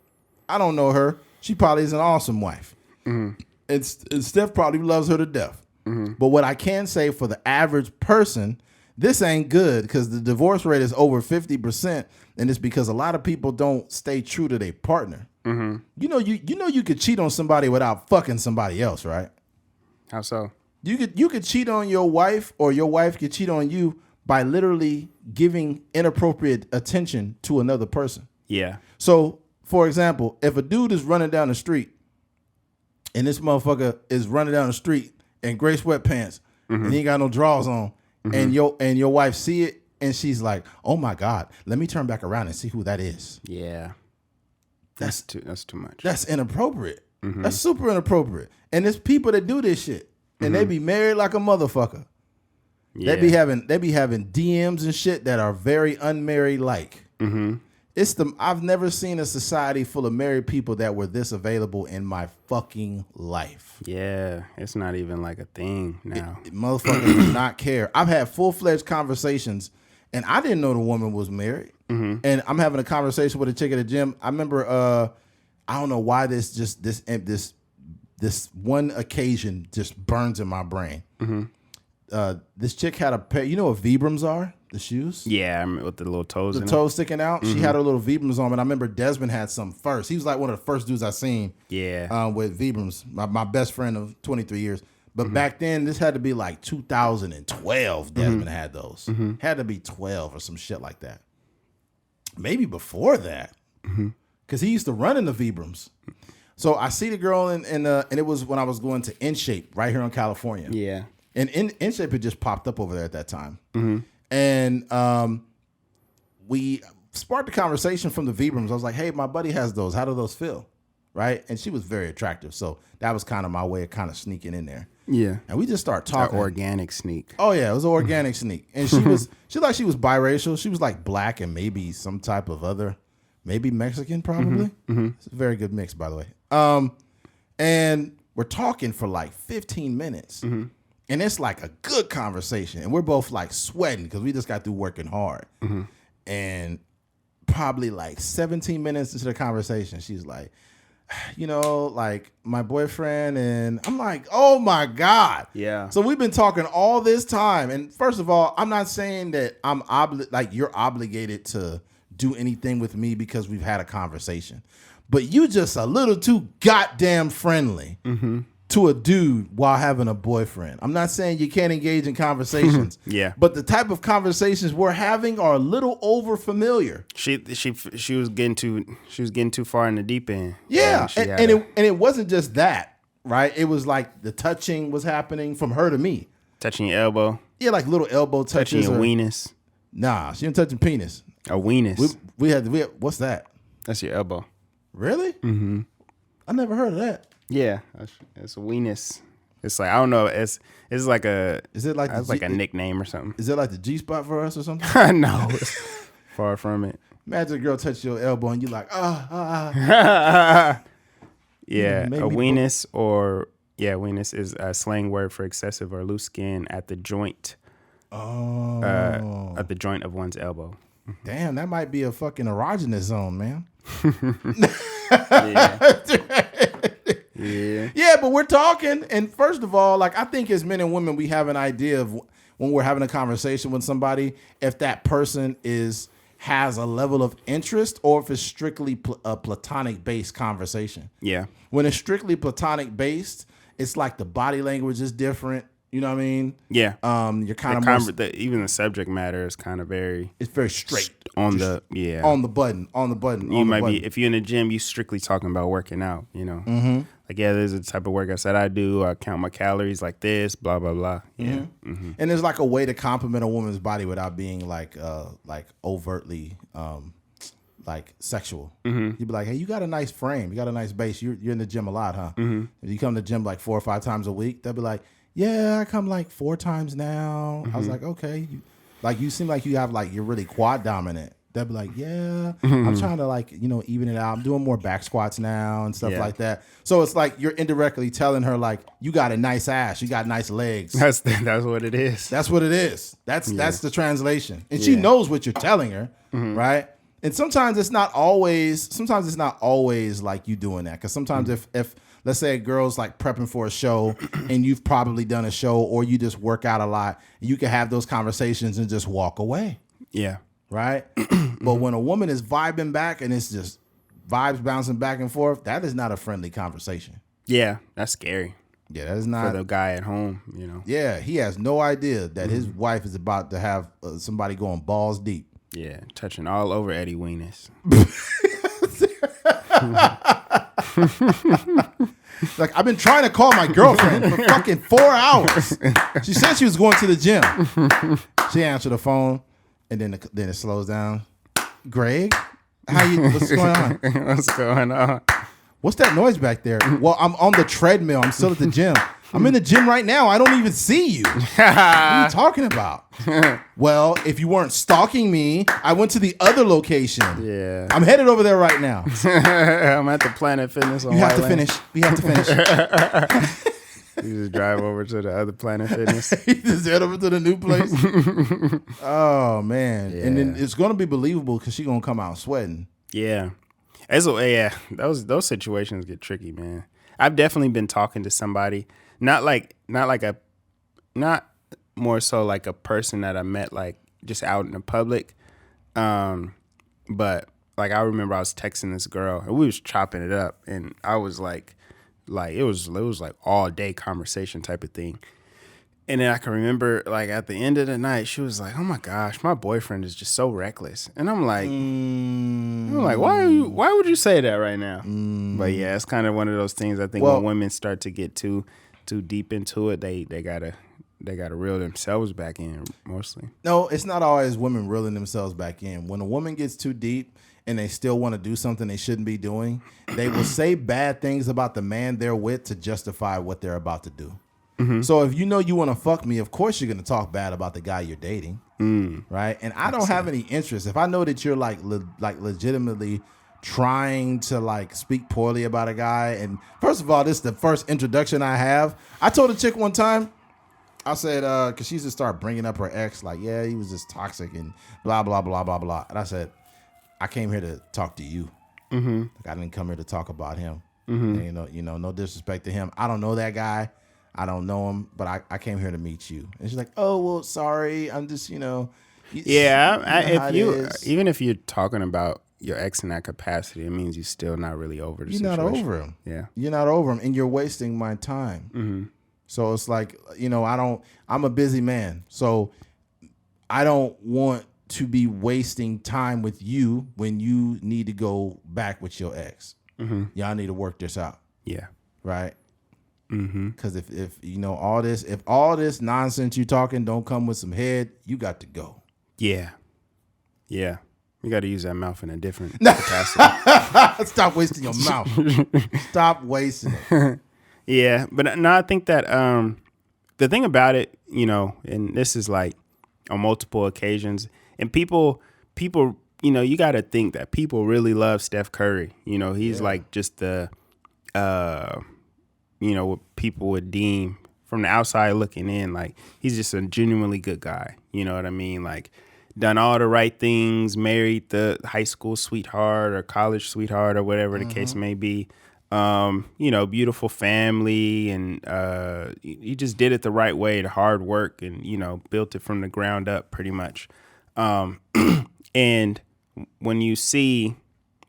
I don't know her. She probably is an awesome wife. And Steph probably loves her to death. But what I can say for the average person, this ain't good because the divorce rate is over 50%, and it's because a lot of people don't stay true to their partner. You know you could cheat on somebody without fucking somebody else, right? How so? You could cheat on your wife, or your wife could cheat on you by literally giving inappropriate attention to another person. Yeah. So, for example, if a dude is running down the street and this motherfucker is running down the street in gray sweatpants and you ain't got no drawers on, and your wife see it, and she's like, "Oh my God, let me turn back around and see who that is." Yeah, that's too much. That's inappropriate. That's super inappropriate. And there's people that do this shit, and they be married like a motherfucker. Yeah. They be having DMs and shit that are very unmarried like. I've never seen a society full of married people that were this available in my fucking life. Yeah, it's not even like a thing now. Motherfuckers do not care. I've had full-fledged conversations, and I didn't know the woman was married. And I'm having a conversation with a chick at the gym. I remember, I don't know why this one occasion just burns in my brain. This chick had a pair. You know what Vibrams are? The shoes? Yeah, I mean, with the little toes. The toes sticking out. She had her little Vibrams on, and I remember Desmond had some first. He was like one of the first dudes I seen. Yeah. With Vibrams, my best friend of 23 years. But back then, this had to be like 2012. Desmond had those. Had to be 12 or some shit like that. Maybe before that, because he used to run in the Vibrams. So I see the girl, and it was when I was going to In Shape right here in California. Yeah. And In Shape had just popped up over there at that time. And we sparked a conversation from the Vibrams. I was like, "Hey, my buddy has those. How do those feel?" Right? And she was very attractive. So that was kind of my way of kind of sneaking in there. Yeah. And we just started talking. An organic sneak. Oh yeah, it was an organic sneak. And she was she was biracial. She was like black and maybe some type of other, maybe Mexican probably. It's a very good mix, by the way. And we're talking for like 15 minutes. And it's like a good conversation. And we're both like sweating because we just got through working hard. And probably like 17 minutes into the conversation, she's like, "You know, like my boyfriend," and I'm like, "Oh my God." Yeah. So we've been talking all this time. And first of all, I'm not saying that I'm you're obligated to do anything with me because we've had a conversation. But you just a little too goddamn friendly to a dude while having a boyfriend. I'm not saying you can't engage in conversations. Yeah. But the type of conversations we're having are a little over familiar. She was getting too far in the deep end. Yeah. And it wasn't just that, right? It was like the touching was happening from her to me. Touching your elbow. Yeah, like little elbow touches. Touching your weenus. Nah, she ain't touching penis. A weenus. We had what's that? That's your elbow. Really? I never heard of that. Yeah, it's a weenus. It's like, I don't know. It's like a. Is it like it's like a nickname or something? Is it like the G spot for us or something? No, it's far from it. Imagine a girl touch your elbow and you like Yeah, a weenus weenus is a slang word for excessive or loose skin at the joint. At the joint of one's elbow. Damn, that might be a fucking erogenous zone, man. Yeah, but we're talking, and first of all, like I think as men and women, we have an idea of when we're having a conversation with somebody, if that person has a level of interest or if it's strictly a platonic based conversation. Yeah. When it's strictly platonic based, it's like the body language is different. You know what I mean? Yeah. You're kind of even the subject matter is kind of it's very straight on the button. If you're in the gym, you strictly talking about working out. You know, like there's a type of workouts that I do. I count my calories like this, blah blah blah. Yeah. And there's like a way to compliment a woman's body without being like overtly like sexual. You'd be like, "Hey, you got a nice frame. You got a nice base. You're in the gym a lot, huh? If you come to the gym like 4 or 5 times a week, they'll be like, "Yeah, I come like 4 times now." I was like, "Okay." You seem like you have like, you're really quad dominant. They'll be like, "Yeah, I'm trying to like, even it out. I'm doing more back squats now and stuff like that." So it's like you're indirectly telling her like, you got a nice ass. You got nice legs. That's what it is. That's what it is. That's the translation. And she knows what you're telling her, right? And sometimes it's not always like you doing that. Because sometimes if let's say a girl's like prepping for a show and you've probably done a show or you just work out a lot, you can have those conversations and just walk away. Yeah. Right? But when a woman is vibing back and it's just vibes bouncing back and forth, that is not a friendly conversation. Yeah, that's scary. Yeah, that is not. For the guy at home, Yeah, he has no idea that his wife is about to have somebody going balls deep. Yeah, touching all over Eddie Weenus. Like, I've been trying to call my girlfriend for fucking 4 hours. She said she was going to the gym. She answered the phone, and then it slows down. Greg, what's going on? What's going on? What's that noise back there? Well, I'm on the treadmill. I'm still at the gym. I'm in the gym right now. I don't even see you. What are you talking about? Well, if you weren't stalking me, I went to the other location. Yeah. I'm headed over there right now. I'm at the Planet Fitness. You have to finish. We have to finish. You just drive over to the other Planet Fitness. You just head over to the new place. Oh, man. Yeah. And then it's going to be believable because she's going to come out sweating. Yeah. Those situations get tricky, man. I've definitely been talking to somebody, not more so like a person that I met like just out in the public. But like I remember I was texting this girl and we was chopping it up, and I was like it was like all day conversation type of thing. And then I can remember, like, at the end of the night, she was like, "Oh my gosh, my boyfriend is just so reckless." And I'm like, why would you say that right now? But yeah, it's kind of one of those things. I think when women start to get too deep into it, they gotta reel themselves back in mostly. No, it's not always women reeling themselves back in. When a woman gets too deep and they still want to do something they shouldn't be doing, they will say bad things about the man they're with to justify what they're about to do. Mm-hmm. So if you know you want to fuck me, of course you're going to talk bad about the guy you're dating, right? And I don't have any interest. If I know that you're like legitimately trying to like speak poorly about a guy, and first of all, this is the first introduction I have. I told a chick one time, I said, because she just started bringing up her ex, like, yeah, he was just toxic and blah, blah, blah, blah, blah. And I said, I came here to talk to you. Mm-hmm. Like, I didn't come here to talk about him. Mm-hmm. And, you know, no disrespect to him. I don't know that guy. I don't know him, but I came here to meet you. And she's like, oh, well, sorry. I'm just, Yeah, even if you're talking about your ex in that capacity, it means you're still not really over the situation. You're not over him. Yeah. You're not over him, and you're wasting my time. Mm-hmm. So it's like, I'm a busy man. So I don't want to be wasting time with you when you need to go back with your ex. Mm-hmm. Y'all need to work this out. Yeah. Right? Because if all this nonsense you talking don't come with some head, you got to go. Yeah. You got to use that mouth in a different capacity. Stop wasting your mouth. Stop wasting it. Yeah, but no, I think that the thing about it, and this is like on multiple occasions, and people, you got to think that people really love Steph Curry. He's like just the what people would deem from the outside looking in, like he's just a genuinely good guy. You know what I mean? Like done all the right things, married the high school sweetheart or college sweetheart or whatever the case may be. Beautiful family, and he just did it the right way, the hard work, and, built it from the ground up pretty much. And when you see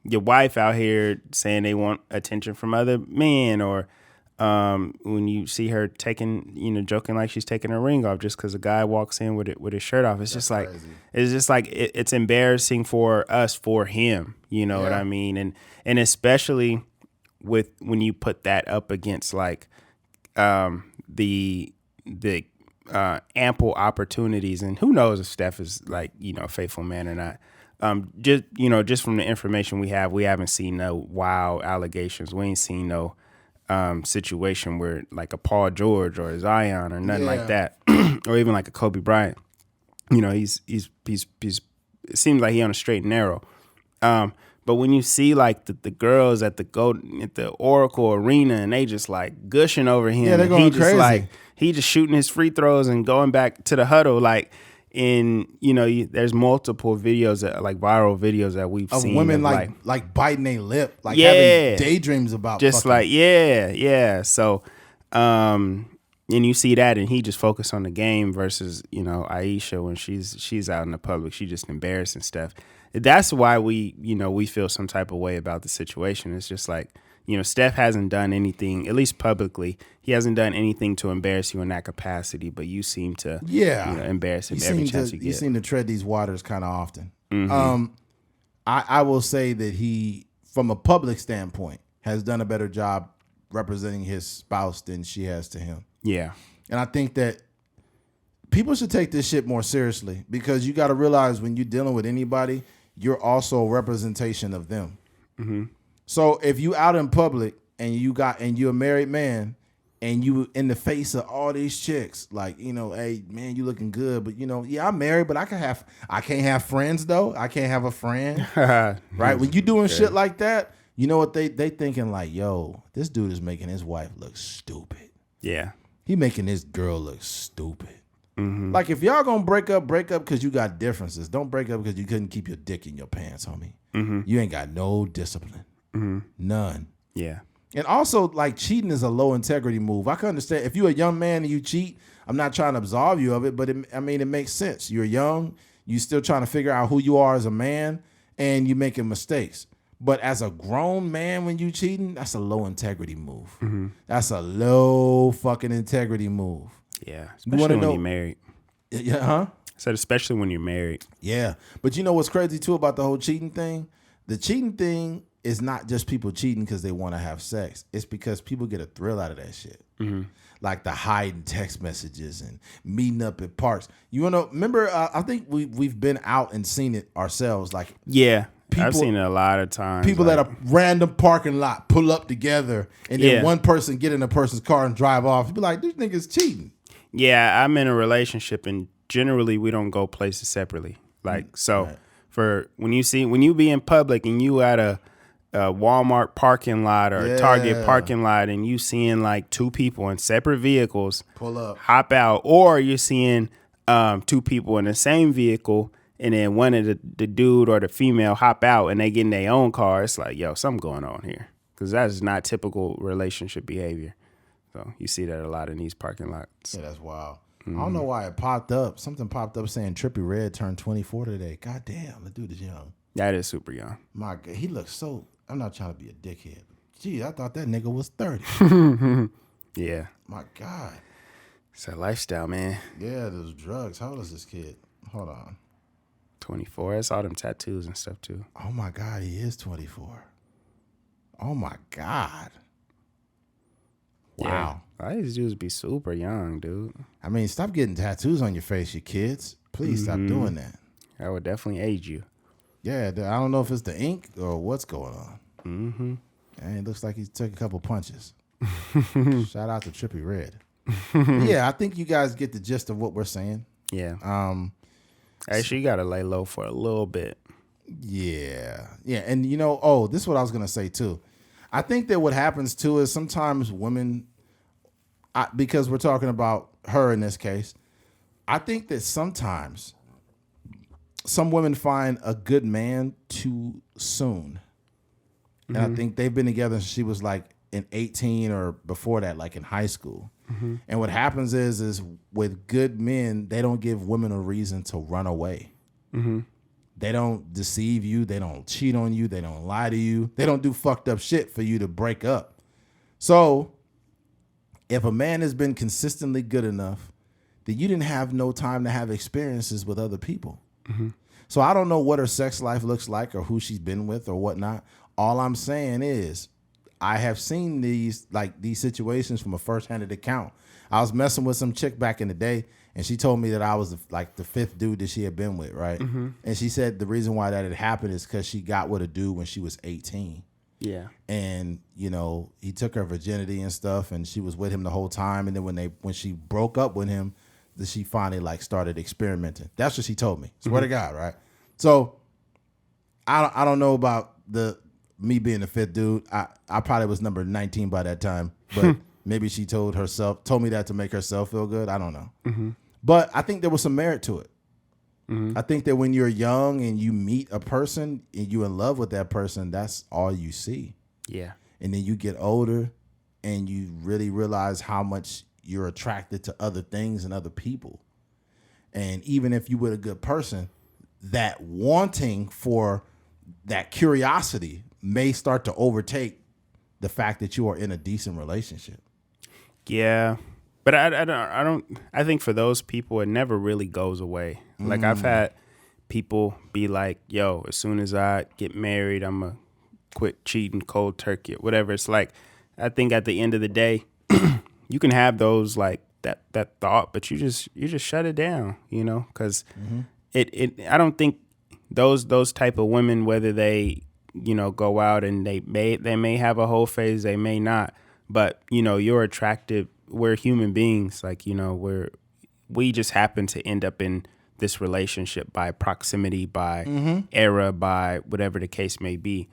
your wife out here saying they want attention from other men, or when you see her joking like she's taking her ring off just because a guy walks in with his shirt off, it's just like it's embarrassing for us, for him. You know what I mean? And especially with when you put that up against like the ample opportunities, and who knows if Steph is like a faithful man or not. Just from the information we have, we haven't seen no wild allegations. We ain't seen no situation where like a Paul George or a Zion or nothing like that, or even like a Kobe Bryant. He's it seems like he on a straight and narrow. But when you see like the girls at the Oracle Arena, and they just like gushing over him, they're going crazy. He just shooting his free throws and going back to the huddle, like. And there's multiple videos like viral videos that we've seen of women like biting their lip, like having daydreams about just fucking. So, and you see that, and he just focused on the game versus Ayesha when she's out in the public, she just embarrassing stuff. That's why we feel some type of way about the situation. It's just like Steph hasn't done anything, at least publicly. He hasn't done anything to embarrass you in that capacity, but you seem to embarrass him every chance you get. You seem to tread these waters kind of often. Mm-hmm. I will say that he, from a public standpoint, has done a better job representing his spouse than she has to him. Yeah. And I think that people should take this shit more seriously, because you got to realize when you're dealing with anybody, you're also a representation of them. Mm-hmm. So if you out in public and you're a married man and you in the face of all these chicks, like, you know, hey man, you looking good, but you know, yeah, I'm married, but I can't have friends though. I can't have a friend. Right? When you doing shit like that, you know what they thinking, like, yo, this dude is making his wife look stupid. Yeah. He making this girl look stupid. Mm-hmm. Like, if y'all gonna break up because you got differences. Don't break up because you couldn't keep your dick in your pants, homie. Mm-hmm. You ain't got no discipline. Mm-hmm. None. Yeah. And also, like, cheating is a low integrity move. I can understand if you're a young man and you cheat. I'm not trying to absolve you of it, but it makes sense. You're young. You still trying to figure out who you are as a man, and you're making mistakes. But as a grown man, when you cheating, that's a low integrity move. Mm-hmm. That's a low fucking integrity move. Yeah, especially when you're married. Yeah, huh? I said especially when you're married. Yeah, but you know what's crazy too about the whole cheating thing? The cheating thing is not just people cheating because they want to have sex. It's because people get a thrill out of that shit. Mm-hmm. Like the hiding text messages and meeting up at parks. You want to remember? I think we've been out and seen it ourselves. Like, yeah. I've seen it a lot of times. People at a random parking lot pull up together, and then one person get in a person's car and drive off. You be like, these niggas cheating. Yeah, I'm in a relationship, and generally we don't go places separately. Like, so right. For when you be in public and you at a Walmart parking lot or a Target parking lot, and you seeing like two people in separate vehicles pull up, hop out, or you're seeing two people in the same vehicle. And then one of the dude or the female hop out and they get in their own car. It's like, yo, something going on here. Because that is not typical relationship behavior. So you see that a lot in these parking lots. Yeah, that's wild. Mm-hmm. I don't know why it popped up. Something popped up saying Trippie Redd turned 24 today. God damn, the dude is young. That is super young. My God, he looks so... I'm not trying to be a dickhead. Gee, I thought that nigga was 30. Yeah. My God. It's a lifestyle, man. Yeah, those drugs. How old is this kid? Hold on. 24. I saw them tattoos and stuff too. Oh my God, he is 24. Oh my God. Wow. Yeah. All these dudes be super young, dude. I mean, stop getting tattoos on your face, you kids. Please stop doing that. That would definitely age you. Yeah, I don't know if it's the ink or what's going on. Mm-hmm. And it looks like he took a couple punches. Shout out to Trippie Redd. Yeah, I think you guys get the gist of what we're saying. Yeah. Actually, you got to lay low for a little bit. Yeah. Yeah. And, you know, this is what I was going to say, too. I think that what happens, too, is sometimes women, because we're talking about her in this case, I think that sometimes some women find a good man too soon. And I think they've been together since she was like in 18 or before that, like in high school. Mm-hmm. And what happens is with good men, they don't give women a reason to run away. Mm-hmm. They don't deceive you. They don't cheat on you. They don't lie to you. They don't do fucked up shit for you to break up. So if a man has been consistently good enough, then you didn't have no time to have experiences with other people. Mm-hmm. So I don't know what her sex life looks like or who she's been with or whatnot. All I'm saying is I have seen these situations from a first-hand account. I was messing with some chick back in the day, and she told me that I was the fifth dude that she had been with, right? Mm-hmm. And she said the reason why that had happened is because she got with a dude when she was 18. Yeah. And, you know, he took her virginity and stuff, and she was with him the whole time. And then when she broke up with him, that she finally started experimenting. That's what she told me. Swear to God, right? So I don't know about me being the fifth dude. I probably was number 19 by that time, but maybe she told me that to make herself feel good. I don't know. Mm-hmm. But I think there was some merit to it. Mm-hmm. I think that when you're young and you meet a person and you're in love with that person, that's all you see. Yeah. And then you get older and you really realize how much you're attracted to other things and other people. And even if you were a good person, that wanting for that curiosity may start to overtake the fact that you are in a decent relationship. Yeah. But I think for those people, it never really goes away. Like I've had people be like, yo, as soon as I get married, I'm going to quit cheating cold turkey or whatever. It's like, I think at the end of the day, you can have those like that thought, but you just shut it down, you know, because I don't think those type of women, whether they, you know, go out and they may have a whole phase, they may not, but you know, you're attractive. We're human beings, like, you know, we just happen to end up in this relationship by proximity, by era, by whatever the case may be.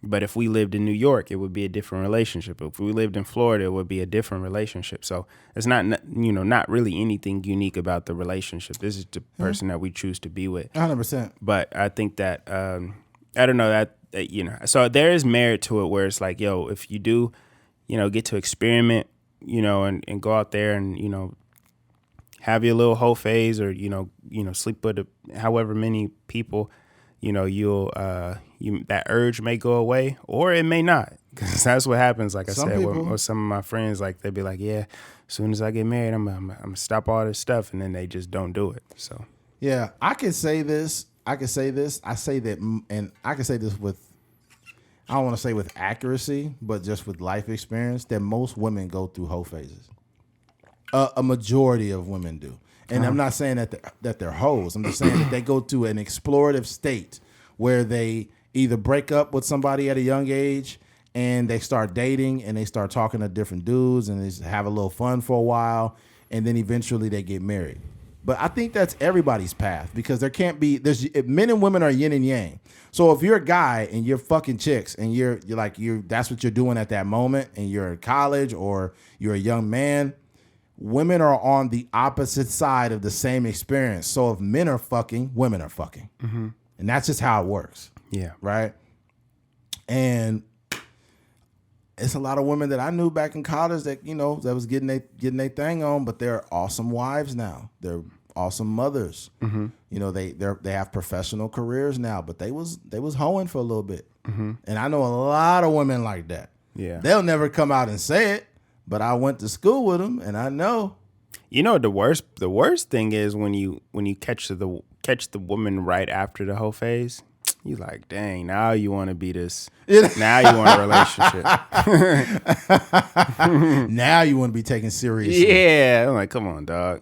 But if we lived in New York, it would be a different relationship. If we lived in Florida, it would be a different relationship. So it's not really anything unique about the relationship. This is the person that we choose to be with. 100%. But I think that, I don't know, that, you know, so there is merit to it where it's like, yo, if you do, you know, get to experiment, you know, and go out there and, you know, have your little whole phase, or, you know, sleep with however many people, you know, that urge may go away, or it may not, because that's what happens. Like I said, with some of my friends, like they'd be like, yeah, as soon as I get married, I'm gonna stop all this stuff, and then they just don't do it. So yeah, I can say this. I say that, and I can say this with, I don't want to say with accuracy, but just with life experience, that most women go through whole phases. A majority of women do. And I'm not saying that they're hoes. I'm just saying that they go to an explorative state where they either break up with somebody at a young age and they start dating and they start talking to different dudes and they just have a little fun for a while, and then eventually they get married. But I think that's everybody's path, because there can't be, men and women are yin and yang. So if you're a guy and you're fucking chicks and you're that's what you're doing at that moment, and you're in college or you're a young man, women are on the opposite side of the same experience. So if men are fucking, women are fucking. Mm-hmm. And that's just how it works. Yeah. Right? And it's a lot of women that I knew back in college that, you know, that was getting their thing on, but they're awesome wives now. They're awesome mothers. Mm-hmm. You know, they have professional careers now, but they was hoeing for a little bit. Mm-hmm. And I know a lot of women like that. Yeah. They'll never come out and say it, but I went to school with them, and I know. You know, the worst thing is when you catch the woman right after the whole phase. You like, dang, now you want to be this. Now you want a relationship. Now you want to be taken seriously. Yeah. I'm like, come on, dog.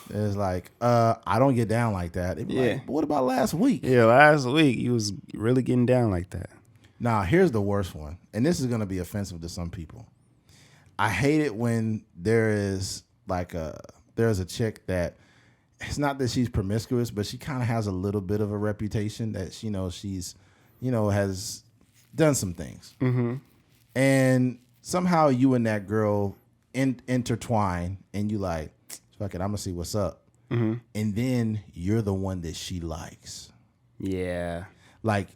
It's like, I don't get down like that. It'd be like, what about last week? Yeah, last week you was really getting down like that. Now, here's the worst one, and this is going to be offensive to some people. I hate it when there's a chick that, it's not that she's promiscuous, but she kind of has a little bit of a reputation that, you know, she's, you know, has done some things. Mm-hmm. And somehow you and that girl intertwine, and you like, fuck it, I'm going to see what's up. Mm-hmm. And then you're the one that she likes. Yeah. Like,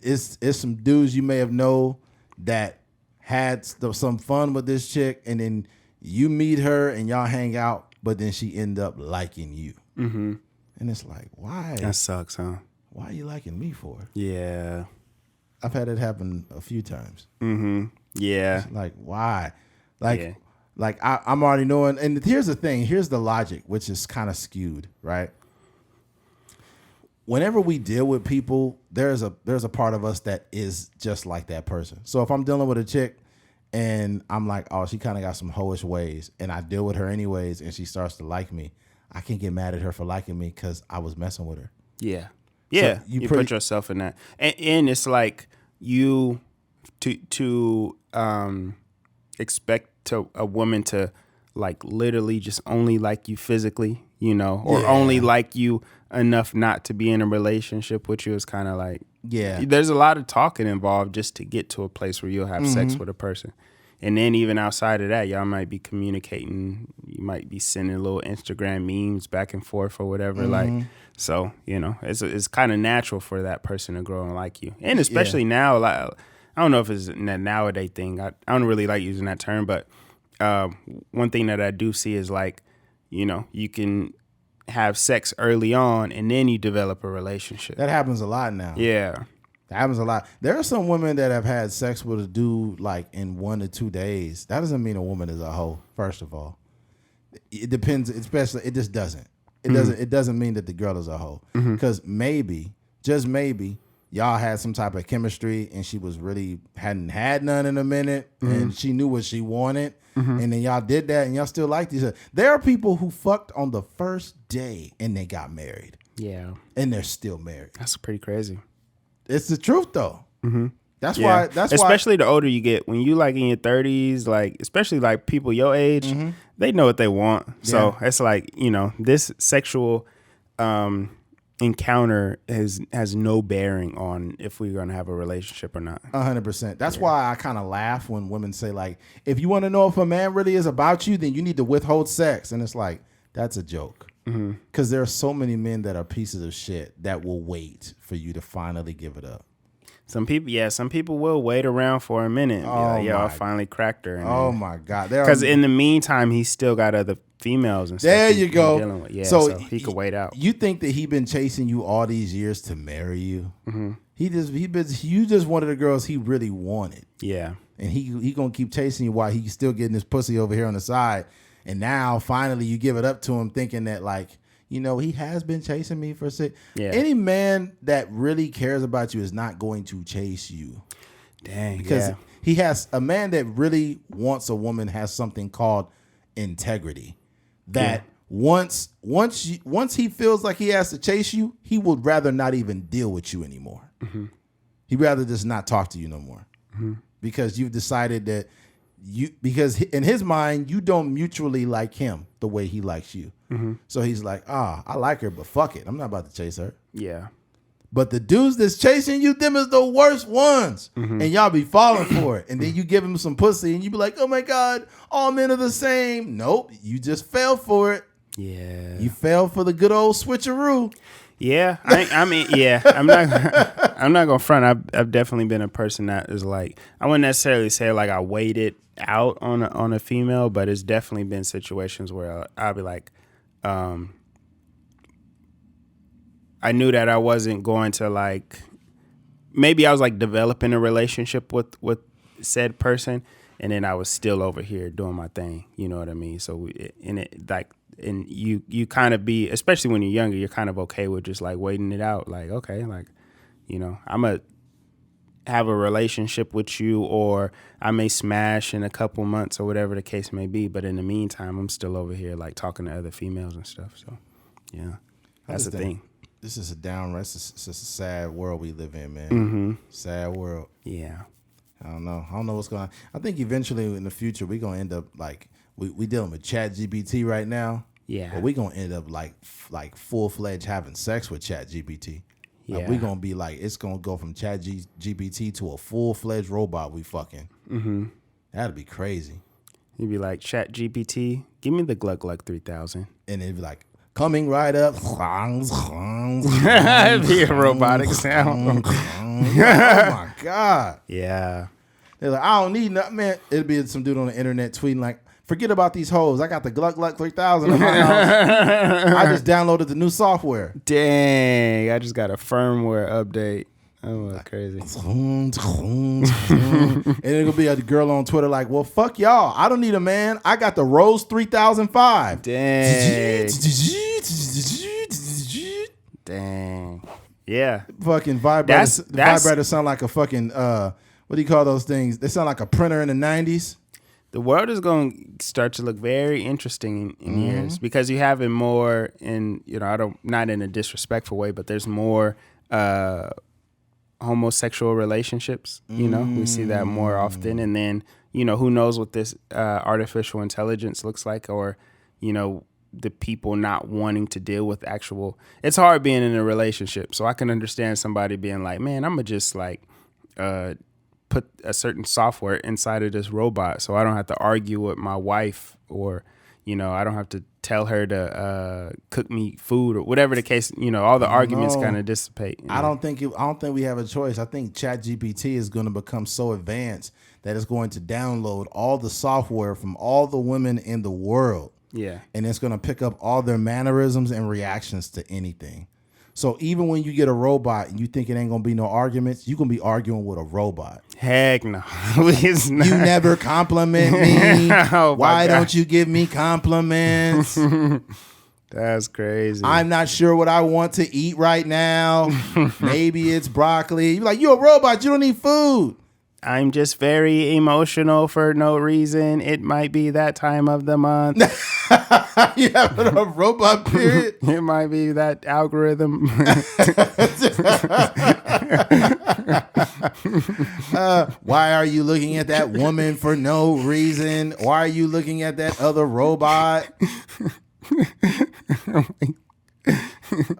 it's some dudes you may have known that had some fun with this chick, and then you meet her and y'all hang out, but then she end up liking you. Mm-hmm. And it's like, why? That sucks, huh? Why are you liking me for? Yeah. I've had it happen a few times. Mm-hmm. Yeah. It's like, why? Like I'm already knowing. And here's the thing. Here's the logic, which is kind of skewed, right? Whenever we deal with people, there's a part of us that is just like that person. So if I'm dealing with a chick and I'm like, oh, she kind of got some hoish ways, and I deal with her anyways, and she starts to like me, I can't get mad at her for liking me because I was messing with her. Yeah. Yeah. So you put yourself in that. And it's like you to expect a woman to like literally just only like you physically, you know, or only like you enough not to be in a relationship with you is kind of like, there's a lot of talking involved just to get to a place where you'll have sex with a person. And then even outside of that, y'all might be communicating. You might be sending little Instagram memes back and forth or whatever. Like, so, you know, it's kind of natural for that person to grow and like you. And especially now, like, I don't know if it's a nowadays thing. I don't really like using that term, but one thing that I do see is like, you know, you can have sex early on and then you develop a relationship. That happens a lot now. Yeah. That happens a lot. There are some women that have had sex with a dude like in 1 to 2 days. That doesn't mean a woman is a hoe, first of all. It depends, especially, it just doesn't. It doesn't mean that the girl is a hoe. Because maybe, just maybe, y'all had some type of chemistry and she was really hadn't had none in a minute and she knew what she wanted. And then y'all did that and y'all still liked each other. There are people who fucked on the first day and they got married. Yeah. And they're still married. That's pretty crazy. It's the truth though. That's especially the older you get, when you like in your 30s, like especially like people your age, they know what they want. So it's like, you know, this sexual encounter has no bearing on if we're gonna have a relationship or not. 100%. That's why I kind of laugh when women say like, if you want to know if a man really is about you, then you need to withhold sex. And it's like, that's a joke. Because there are so many men that are pieces of shit that will wait for you to finally give it up. Some people will wait around for a minute. I finally cracked her. Oh my God! Because in the meantime, he's still got other females and stuff. There you go. Dealing with. Yeah, so he could wait out. You think that he been chasing you all these years to marry you? You just wanted the girls he really wanted. Yeah, and he gonna keep chasing you while he's still getting his pussy over here on the side. And now finally you give it up to him, thinking that like, you know, he has been chasing me for six. Yeah. Any man that really cares about you is not going to chase you. Dang. Because he has a man that really wants a woman has something called integrity. That once he feels like he has to chase you, he would rather not even deal with you anymore. He'd rather just not talk to you no more. Because you've decided that because in his mind, you don't mutually like him the way he likes you. So he's like, I like her, but fuck it. I'm not about to chase her. Yeah. But the dudes that's chasing you, them is the worst ones. And y'all be falling for it. And then you give him some pussy and you be like, oh my God, all men are the same. Nope. You just fell for it. Yeah. You fell for the good old switcheroo. Yeah. I'm not gonna front. I've definitely been a person that is like, I wouldn't necessarily say like I waited out on a female, but it's definitely been situations where I'll be like, I knew that I wasn't going to like, maybe I was like developing a relationship with said person, and then I was still over here doing my thing. You know what I mean? So and you kind of be, especially when you're younger, you're kind of okay with just like waiting it out. Like, okay, like, you know, I'm a have a relationship with you, or I may smash in a couple months or whatever the case may be. But in the meantime, I'm still over here like talking to other females and stuff. So, yeah, that's the thing. This is it's just a sad world we live in, man. Sad world. Yeah. I don't know what's going on. I think eventually in the future, we're going to end up like, we dealing with ChatGPT right now. Yeah. But we're going to end up like full-fledged having sex with ChatGPT. Yeah. Like, we're going to be like, it's going to go from ChatGPT to a full-fledged robot we fucking. That'd be crazy. You'd be like, ChatGPT, give me the Gluck Gluck 3000. And it'd be like, coming right up. It'd be a robotic sound. Oh my God. Yeah. They're like, I don't need nothing, man. It'd be some dude on the internet tweeting like, forget about these hoes. I got the Gluck Gluck 3000 in my house. I just downloaded the new software. Dang. I just got a firmware update. Oh, crazy. And it'll be a girl on Twitter like, well, fuck y'all. I don't need a man. I got the Rose 3005. Dang. Dang. Yeah. Fucking vibrators. Vibrators sound like a fucking, what do you call those things? They sound like a printer in the 90s. The world is going to start to look very interesting in years, because you have it more in, you know, not in a disrespectful way, but there's more homosexual relationships. You know, we see that more often. And then, you know, who knows what this artificial intelligence looks like, or, you know, the people not wanting to deal with actual. It's hard being in a relationship. So I can understand somebody being like, man, I'm going to just like put a certain software inside of this robot so I don't have to argue with my wife, or, you know, I don't have to tell her to cook me food, or whatever the case. You know, all the arguments kind of dissipate. You know? I don't think we have a choice. I think ChatGPT is going to become so advanced that it's going to download all the software from all the women in the world. Yeah. And it's going to pick up all their mannerisms and reactions to anything. So even when you get a robot and you think it ain't going to be no arguments, you going to be arguing with a robot. Heck no. It's not. You never compliment me. Why don't you give me compliments? That's crazy. I'm not sure what I want to eat right now. Maybe it's broccoli. You're like, you're a robot. You don't need food. I'm just very emotional for no reason. It might be that time of the month. You have a robot period? It might be that algorithm. Why are you looking at that woman for no reason? Why are you looking at that other robot?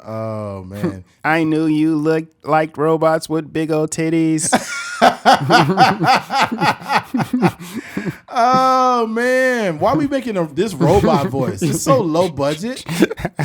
Oh, man. I knew you looked like robots with big old titties. Oh, man. Why are we making this robot voice? It's so low budget.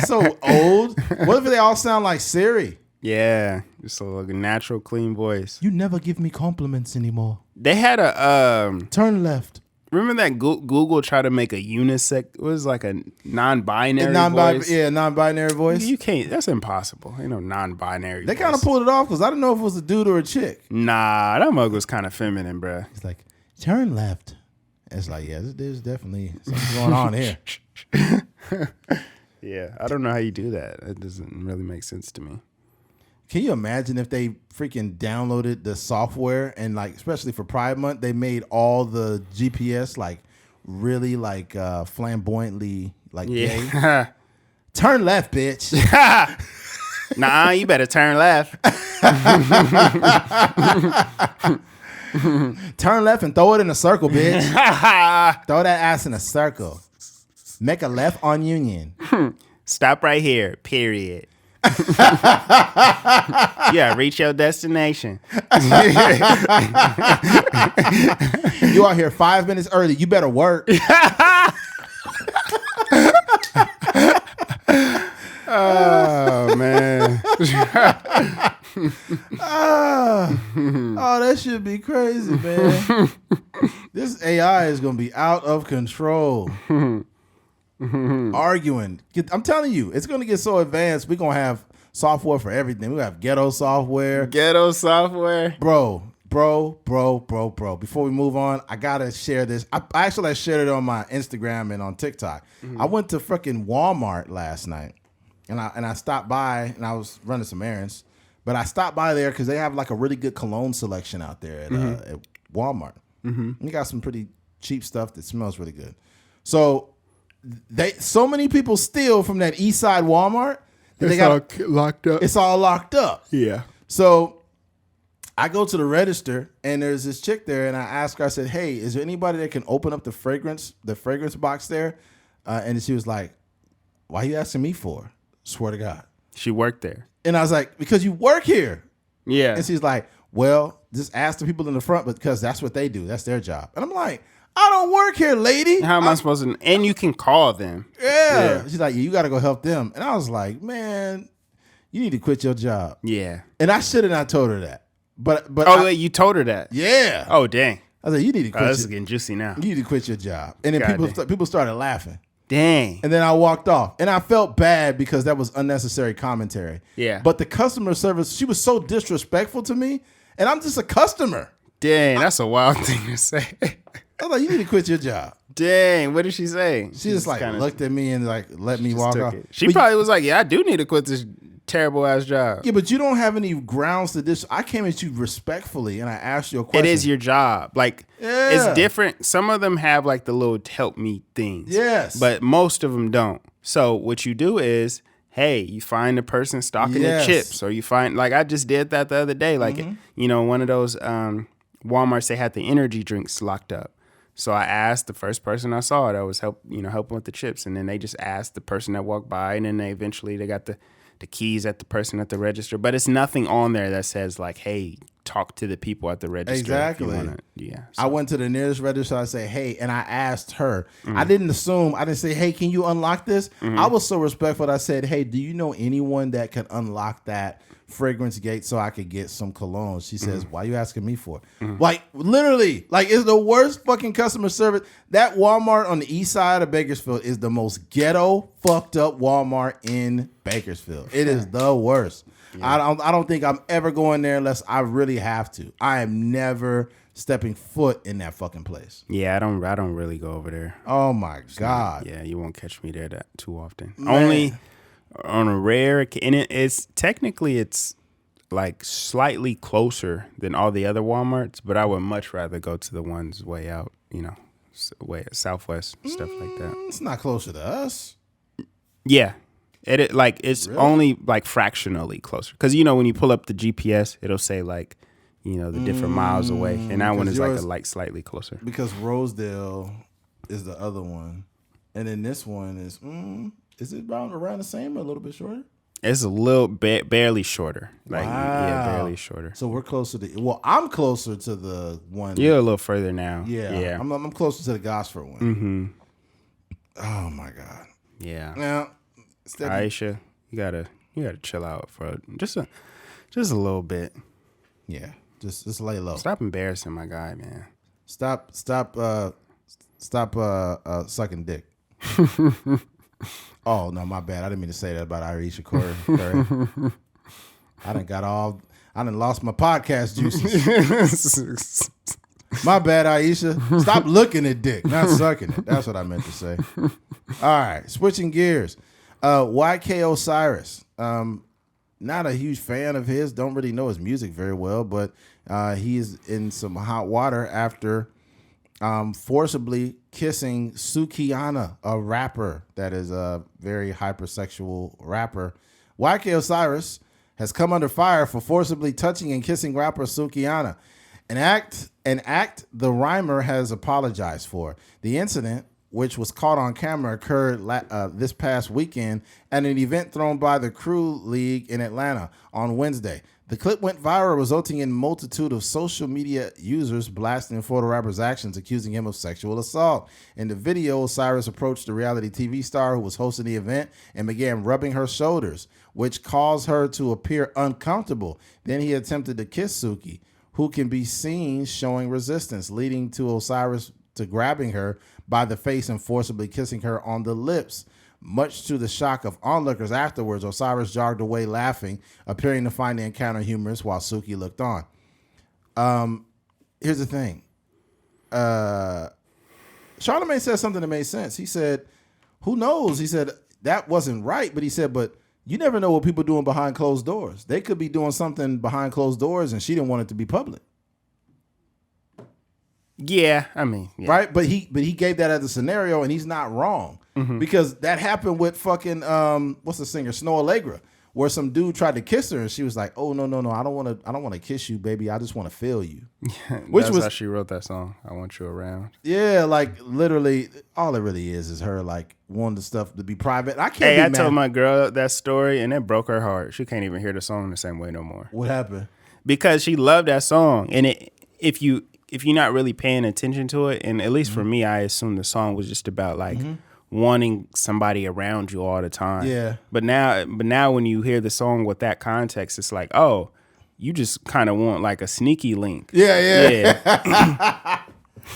So old. What if they all sound like Siri? Yeah. Just a natural, clean voice. You never give me compliments anymore. They had a... Turn left. Remember that Google tried to make a unisex? It was like a non-binary voice. Yeah, non-binary voice. You can't. That's impossible. Ain't no non-binary. They kind of pulled it off because I didn't know if it was a dude or a chick. Nah, that mug was kind of feminine, bruh. It's like, turn left. It's like, yeah, there's definitely something going on here. Yeah, I don't know how you do that. It doesn't really make sense to me. Can you imagine if they freaking downloaded the software and like, especially for Pride Month, they made all the GPS like really like flamboyantly like gay? Turn left, bitch. Nah, you better turn left. Turn left and throw it in a circle, bitch. Throw that ass in a circle. Make a left on Union. Stop right here, period. Yeah, reach your destination. You out here 5 minutes early. You better work. Oh, man. Oh, that should be crazy, man. This AI is going to be out of control. Arguing. I'm telling you, it's going to get so advanced. We're going to have software for everything. We have ghetto software. Ghetto software. Bro. Before we move on, I got to share this. I actually shared it on my Instagram and on TikTok. I went to freaking Walmart last night. And I stopped by and I was running some errands. But I stopped by there because they have like a really good cologne selection out there at Walmart. And you got some pretty cheap stuff that smells really good. So so many people steal from that East Side Walmart. It's all locked up. It's all locked up. Yeah. So I go to the register and there's this chick there and I asked her, I said, hey, is there anybody that can open up the fragrance box there? And she was like, why are you asking me for? Swear to God. She worked there. And I was like, because you work here. Yeah. And she's like, well, just ask the people in the front because that's what they do. That's their job. And I'm like, I don't work here, lady. How am I supposed to? And you can call them. Yeah. She's like, you got to go help them. And I was like, man, you need to quit your job. Yeah. And I should have not told her that. But wait, you told her that? Yeah. Oh, dang. I was like, you need to quit. This is getting juicy now. You need to quit your job. And then people started laughing. Dang. And then I walked off. And I felt bad because that was unnecessary commentary. Yeah. But the customer service, she was so disrespectful to me. And I'm just a customer. Dang, that's a wild thing to say. I was like, you need to quit your job. Dang, what did she say? She just like looked at me and like let me walk off. She probably was like, yeah, I do need to quit this terrible ass job. Yeah, but you don't have any grounds to this. I came at you respectfully and I asked you a question. It is your job. Like, it's different. Some of them have like the little help me things. Yes. But most of them don't. So what you do is, hey, you find the person stocking the chips, or you find, like I just did that the other day. Like, one of those Walmarts, they had the energy drinks locked up. So I asked the first person I saw that was helping with the chips, and then they just asked the person that walked by, and then they got the keys at the person at the register. But it's nothing on there that says like, hey, talk to the people at the register. Exactly. So. I went to the nearest register. I said, hey, and I asked her. I didn't say, hey, can you unlock this? I was so respectful that I said, hey, do you know anyone that can unlock that fragrance gate so I could get some cologne? She says, why are you asking me for? Like, literally, like, it's the worst fucking customer service. That Walmart on the east side of Bakersfield is the most ghetto, fucked up Walmart in Bakersfield. It is the worst. Yeah. I don't think I'm ever going there unless I really have to. I am never stepping foot in that fucking place. Yeah, I don't really go over there. Oh my God. Yeah, you won't catch me there too often. Man. Only on a rare, and it's technically like slightly closer than all the other Walmarts, but I would much rather go to the ones way out, way Southwest, stuff like that. It's not closer to us. Yeah. It's Really? only like fractionally closer. Because, when you pull up the GPS, it'll say like, the different miles away. And that one is like slightly closer. Because Rosedale is the other one. And then this one is it around the same or a little bit shorter? It's a little barely shorter. Like, wow. Yeah, barely shorter. So we're closer to, I'm closer to the one. You're a little further now. Yeah. I'm closer to the Gosford one. Mm-hmm. Oh my God. Yeah. Now, Ayesha, you gotta chill out for just a little bit. Yeah. Just lay low. Stop embarrassing my guy, man. Stop sucking dick. Oh no, my bad. I didn't mean to say that about Ayesha Curry. I done lost my podcast juices. My bad, Ayesha. Stop looking at dick, not sucking it. That's what I meant to say. All right, switching gears. YK Osiris. Not a huge fan of his. Don't really know his music very well, but he is in some hot water after forcibly kissing Sukihana, a rapper that is a very hypersexual rapper. YK Osiris has come under fire for forcibly touching and kissing rapper Sukihana, an act the rhymer has apologized for. The incident, which was caught on camera, occurred this past weekend at an event thrown by the Crew League in Atlanta on Wednesday. The clip went viral, resulting in a multitude of social media users blasting for the rapper's actions, accusing him of sexual assault. In the video, Osiris approached the reality TV star who was hosting the event and began rubbing her shoulders, which caused her to appear uncomfortable. Then he attempted to kiss Suki, who can be seen showing resistance, leading to Osiris to grabbing her by the face and forcibly kissing her on the lips. Much to the shock of onlookers afterwards, Osiris jogged away laughing, appearing to find the encounter humorous while Suki looked on. Here's the thing. Charlamagne said something that made sense. He said, who knows? He said, that wasn't right, but he said, but you never know what people doing behind closed doors. They could be doing something behind closed doors and she didn't want it to be public. Yeah, I mean, yeah. Right? But he gave that as a scenario, and he's not wrong. Mm-hmm. Because that happened with fucking what's the singer, Snow Allegra, where some dude tried to kiss her and she was like, "Oh no, I don't want to kiss you, baby. I just want to feel you." Which was how she wrote that song, "I Want You Around." Yeah, like literally all it really is her like wanting the stuff to be private. I can't. I told my girl that story and it broke her heart. She can't even hear the song the same way no more. What happened? Because she loved that song, and if you're not really paying attention to it, and at least for me, I assume the song was just about like wanting somebody around you all the time. Yeah. But now when you hear the song with that context, it's like, oh, you just kind of want like a sneaky link. Yeah.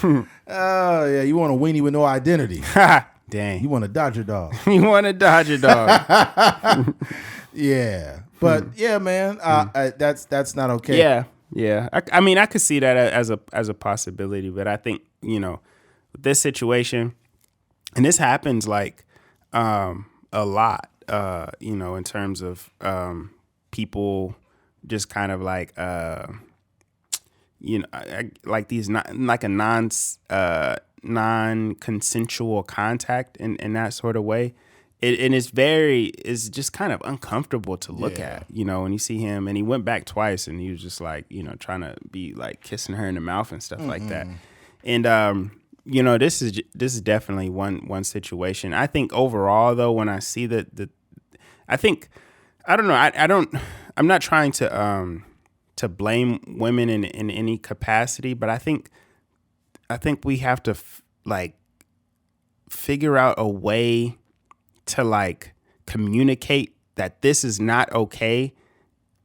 Oh yeah, you want a weenie with no identity. Dang. You want a Dodger dog. You want a Dodger dog. Yeah. But yeah, man, that's not okay. Yeah. I mean, I could see that as a possibility, but I think, with this situation, and this happens like a lot, in terms of people just kind of like, like these like a non-consensual contact in that sort of way. It's just kind of uncomfortable to look at, when you see him, and he went back twice and he was just like, trying to be like kissing her in the mouth and stuff like that. And, this is definitely one situation. I think overall though, when I see I'm not trying to blame women in any capacity, but I think we have to figure out a way to like communicate that this is not okay,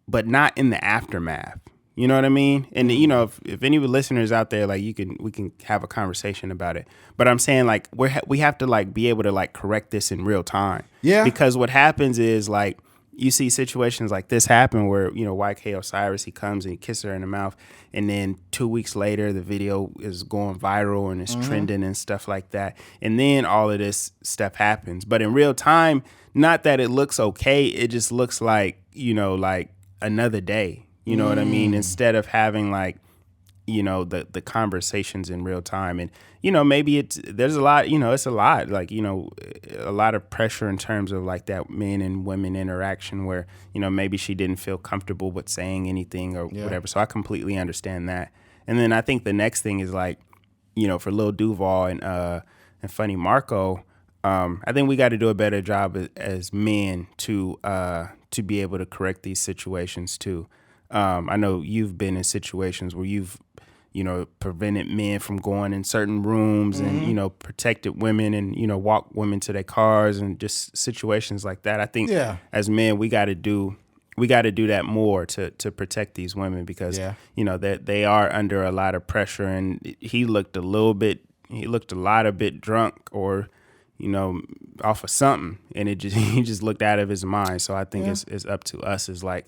but not in the aftermath. You know what I mean? And if any listeners out there, like we can have a conversation about it. But I'm saying like we have to like be able to like correct this in real time. Yeah. Because what happens is like you see situations like this happen where, YK Osiris, he comes and he kisses her in the mouth, and then 2 weeks later the video is going viral and it's trending and stuff like that. And then all of this stuff happens. But in real time, not that it looks okay, it just looks like, like another day. You know what I mean? Instead of having like, the conversations in real time. And, maybe there's a lot, it's a lot, like, a lot of pressure in terms of like that men and women interaction where, maybe she didn't feel comfortable with saying anything or whatever. So I completely understand that. And then I think the next thing is like, for Lil Duval and Funny Marco, I think we got to do a better job as men to be able to correct these situations too. I know you've been in situations where you've, prevented men from going in certain rooms and, protected women and, walk women to their cars and just situations like that. I think as men, we got to do that more to protect these women because, that they are under a lot of pressure. And he looked a lot of bit drunk or, off of something. And he just looked out of his mind. So I think it's up to us as like,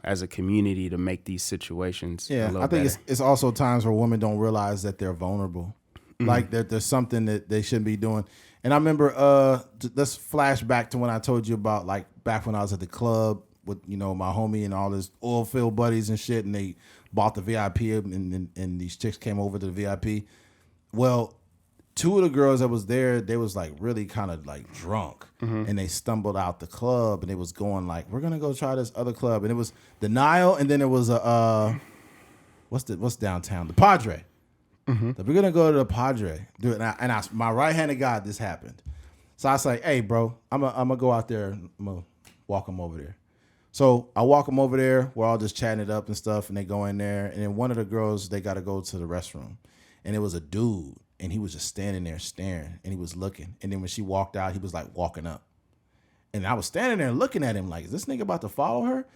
as a community to make these situations a little better. It's also times where women don't realize that they're vulnerable, like that there's something that they shouldn't be doing. And I remember, let's flash back to when I told you about like back when I was at the club with, my homie and all his oil field buddies and shit, and they bought the VIP and these chicks came over to the VIP. Well, two of the girls that was there, they was like really kind of like drunk and they stumbled out the club and they was going like, we're going to go try this other club. And it was the Nile. And then it was what's downtown? The Padre. So we're going to go to the Padre. Dude, and my right-handed guy, this happened. So I was like, hey bro, I'm going to go out there. I'm going to walk them over there. So I walk them over there. We're all just chatting it up and stuff. And they go in there. And then one of the girls, they got to go to the restroom. And it was a dude. And he was just standing there staring, and he was looking. And then when she walked out, he was like walking up. And I was standing there looking at him like, is this nigga about to follow her?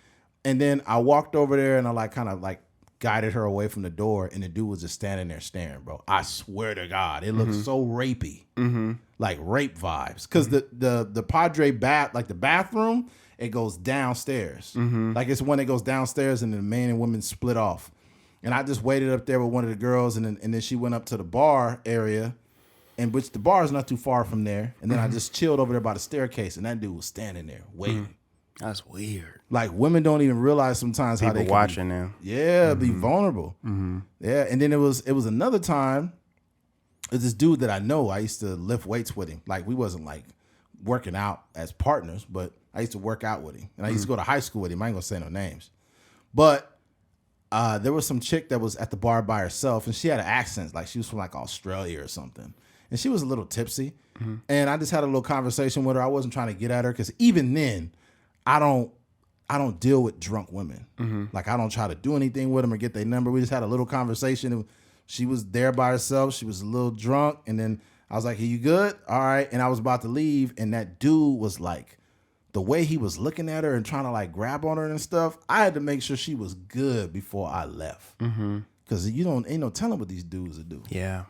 And then I walked over there and I like kind of like guided her away from the door, and the dude was just standing there staring, bro. I swear to God, it looked so rapey, like rape vibes. Because the Padre bath, like the bathroom, it goes downstairs. Like it's when it goes downstairs and the man and women split off. And I just waited up there with one of the girls, and then she went up to the bar area, and which the bar is not too far from there. And then I just chilled over there by the staircase, and that dude was standing there waiting. That's weird. Like women don't even realize sometimes people how they watching them. Yeah, be vulnerable. Yeah, and then it was another time. There's this dude that I know. I used to lift weights with him. Like we wasn't like working out as partners, but I used to work out with him, and I used to go to high school with him. I ain't gonna say no names, but. There was some chick that was at the bar by herself, and she had an accent, like she was from like Australia or something, and she was a little tipsy. And I just had a little conversation with her. I wasn't trying to get at her because even then, I don't deal with drunk women. Like I don't try to do anything with them or get their number. We just had a little conversation. And she was there by herself. She was a little drunk, and then I was like, "Are you good? All right." And I was about to leave, and that dude was like. The way he was looking at her and trying to like grab on her and stuff, I had to make sure she was good before I left. Cause ain't no telling what these dudes will do. Yeah.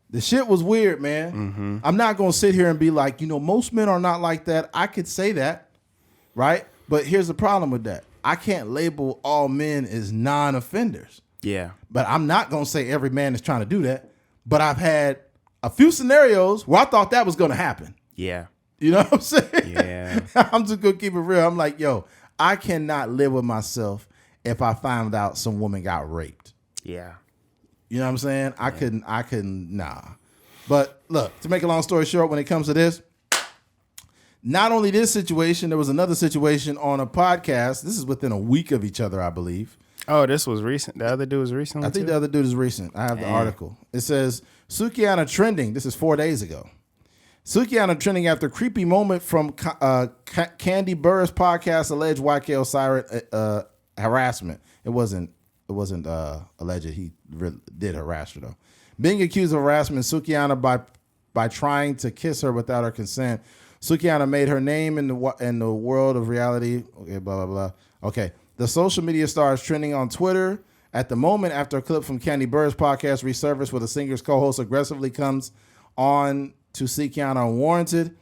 The shit was weird, man. I'm not gonna sit here and be like, most men are not like that. I could say that, right? But here's the problem with that. I can't label all men as non-offenders. Yeah. But I'm not gonna say every man is trying to do that. But I've had a few scenarios where I thought that was gonna happen. Yeah. You know what I'm saying? Yeah. I'm just gonna keep it real. I'm like, yo, I cannot live with myself if I found out some woman got raped. Yeah. You know what I'm saying? I couldn't, nah. But look, to make a long story short, when it comes to this, not only this situation, there was another situation on a podcast. This is within a week of each other, I believe. Oh, this was recent. The other dude was recent. I think the other dude is recent. I have the article. It says Sukihana trending. This is 4 days ago. Sukihana trending after creepy moment from Candy Burr's podcast alleged YK Osiris harassment. It wasn't alleged. He really did harass her though. Being accused of harassment, Sukihana by trying to kiss her without her consent. Sukihana made her name in the world of reality. Okay, blah blah blah. Okay, the social media star is trending on Twitter at the moment after a clip from Candy Burr's podcast resurfaced, where the singer's co-host aggressively comes on to Sukihana unwarranted.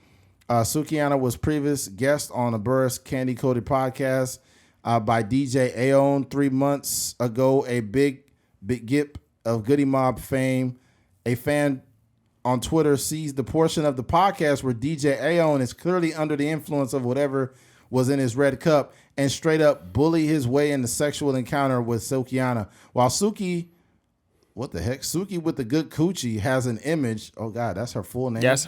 Sukihana was previous guest on a Burris Candy Coated podcast by DJ Aon 3 months ago. A big gip of Goody Mob fame. A fan on Twitter sees the portion of the podcast where DJ Aon is clearly under the influence of whatever was in his red cup and straight up bully his way into sexual encounter with Sukihana. While Suki with the good coochie has an image. Oh God, that's her full name. That's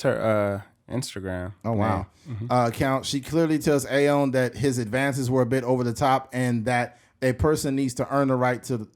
her Instagram. Oh wow. Account. She clearly tells Aon that his advances were a bit over the top and that a person needs to earn the right to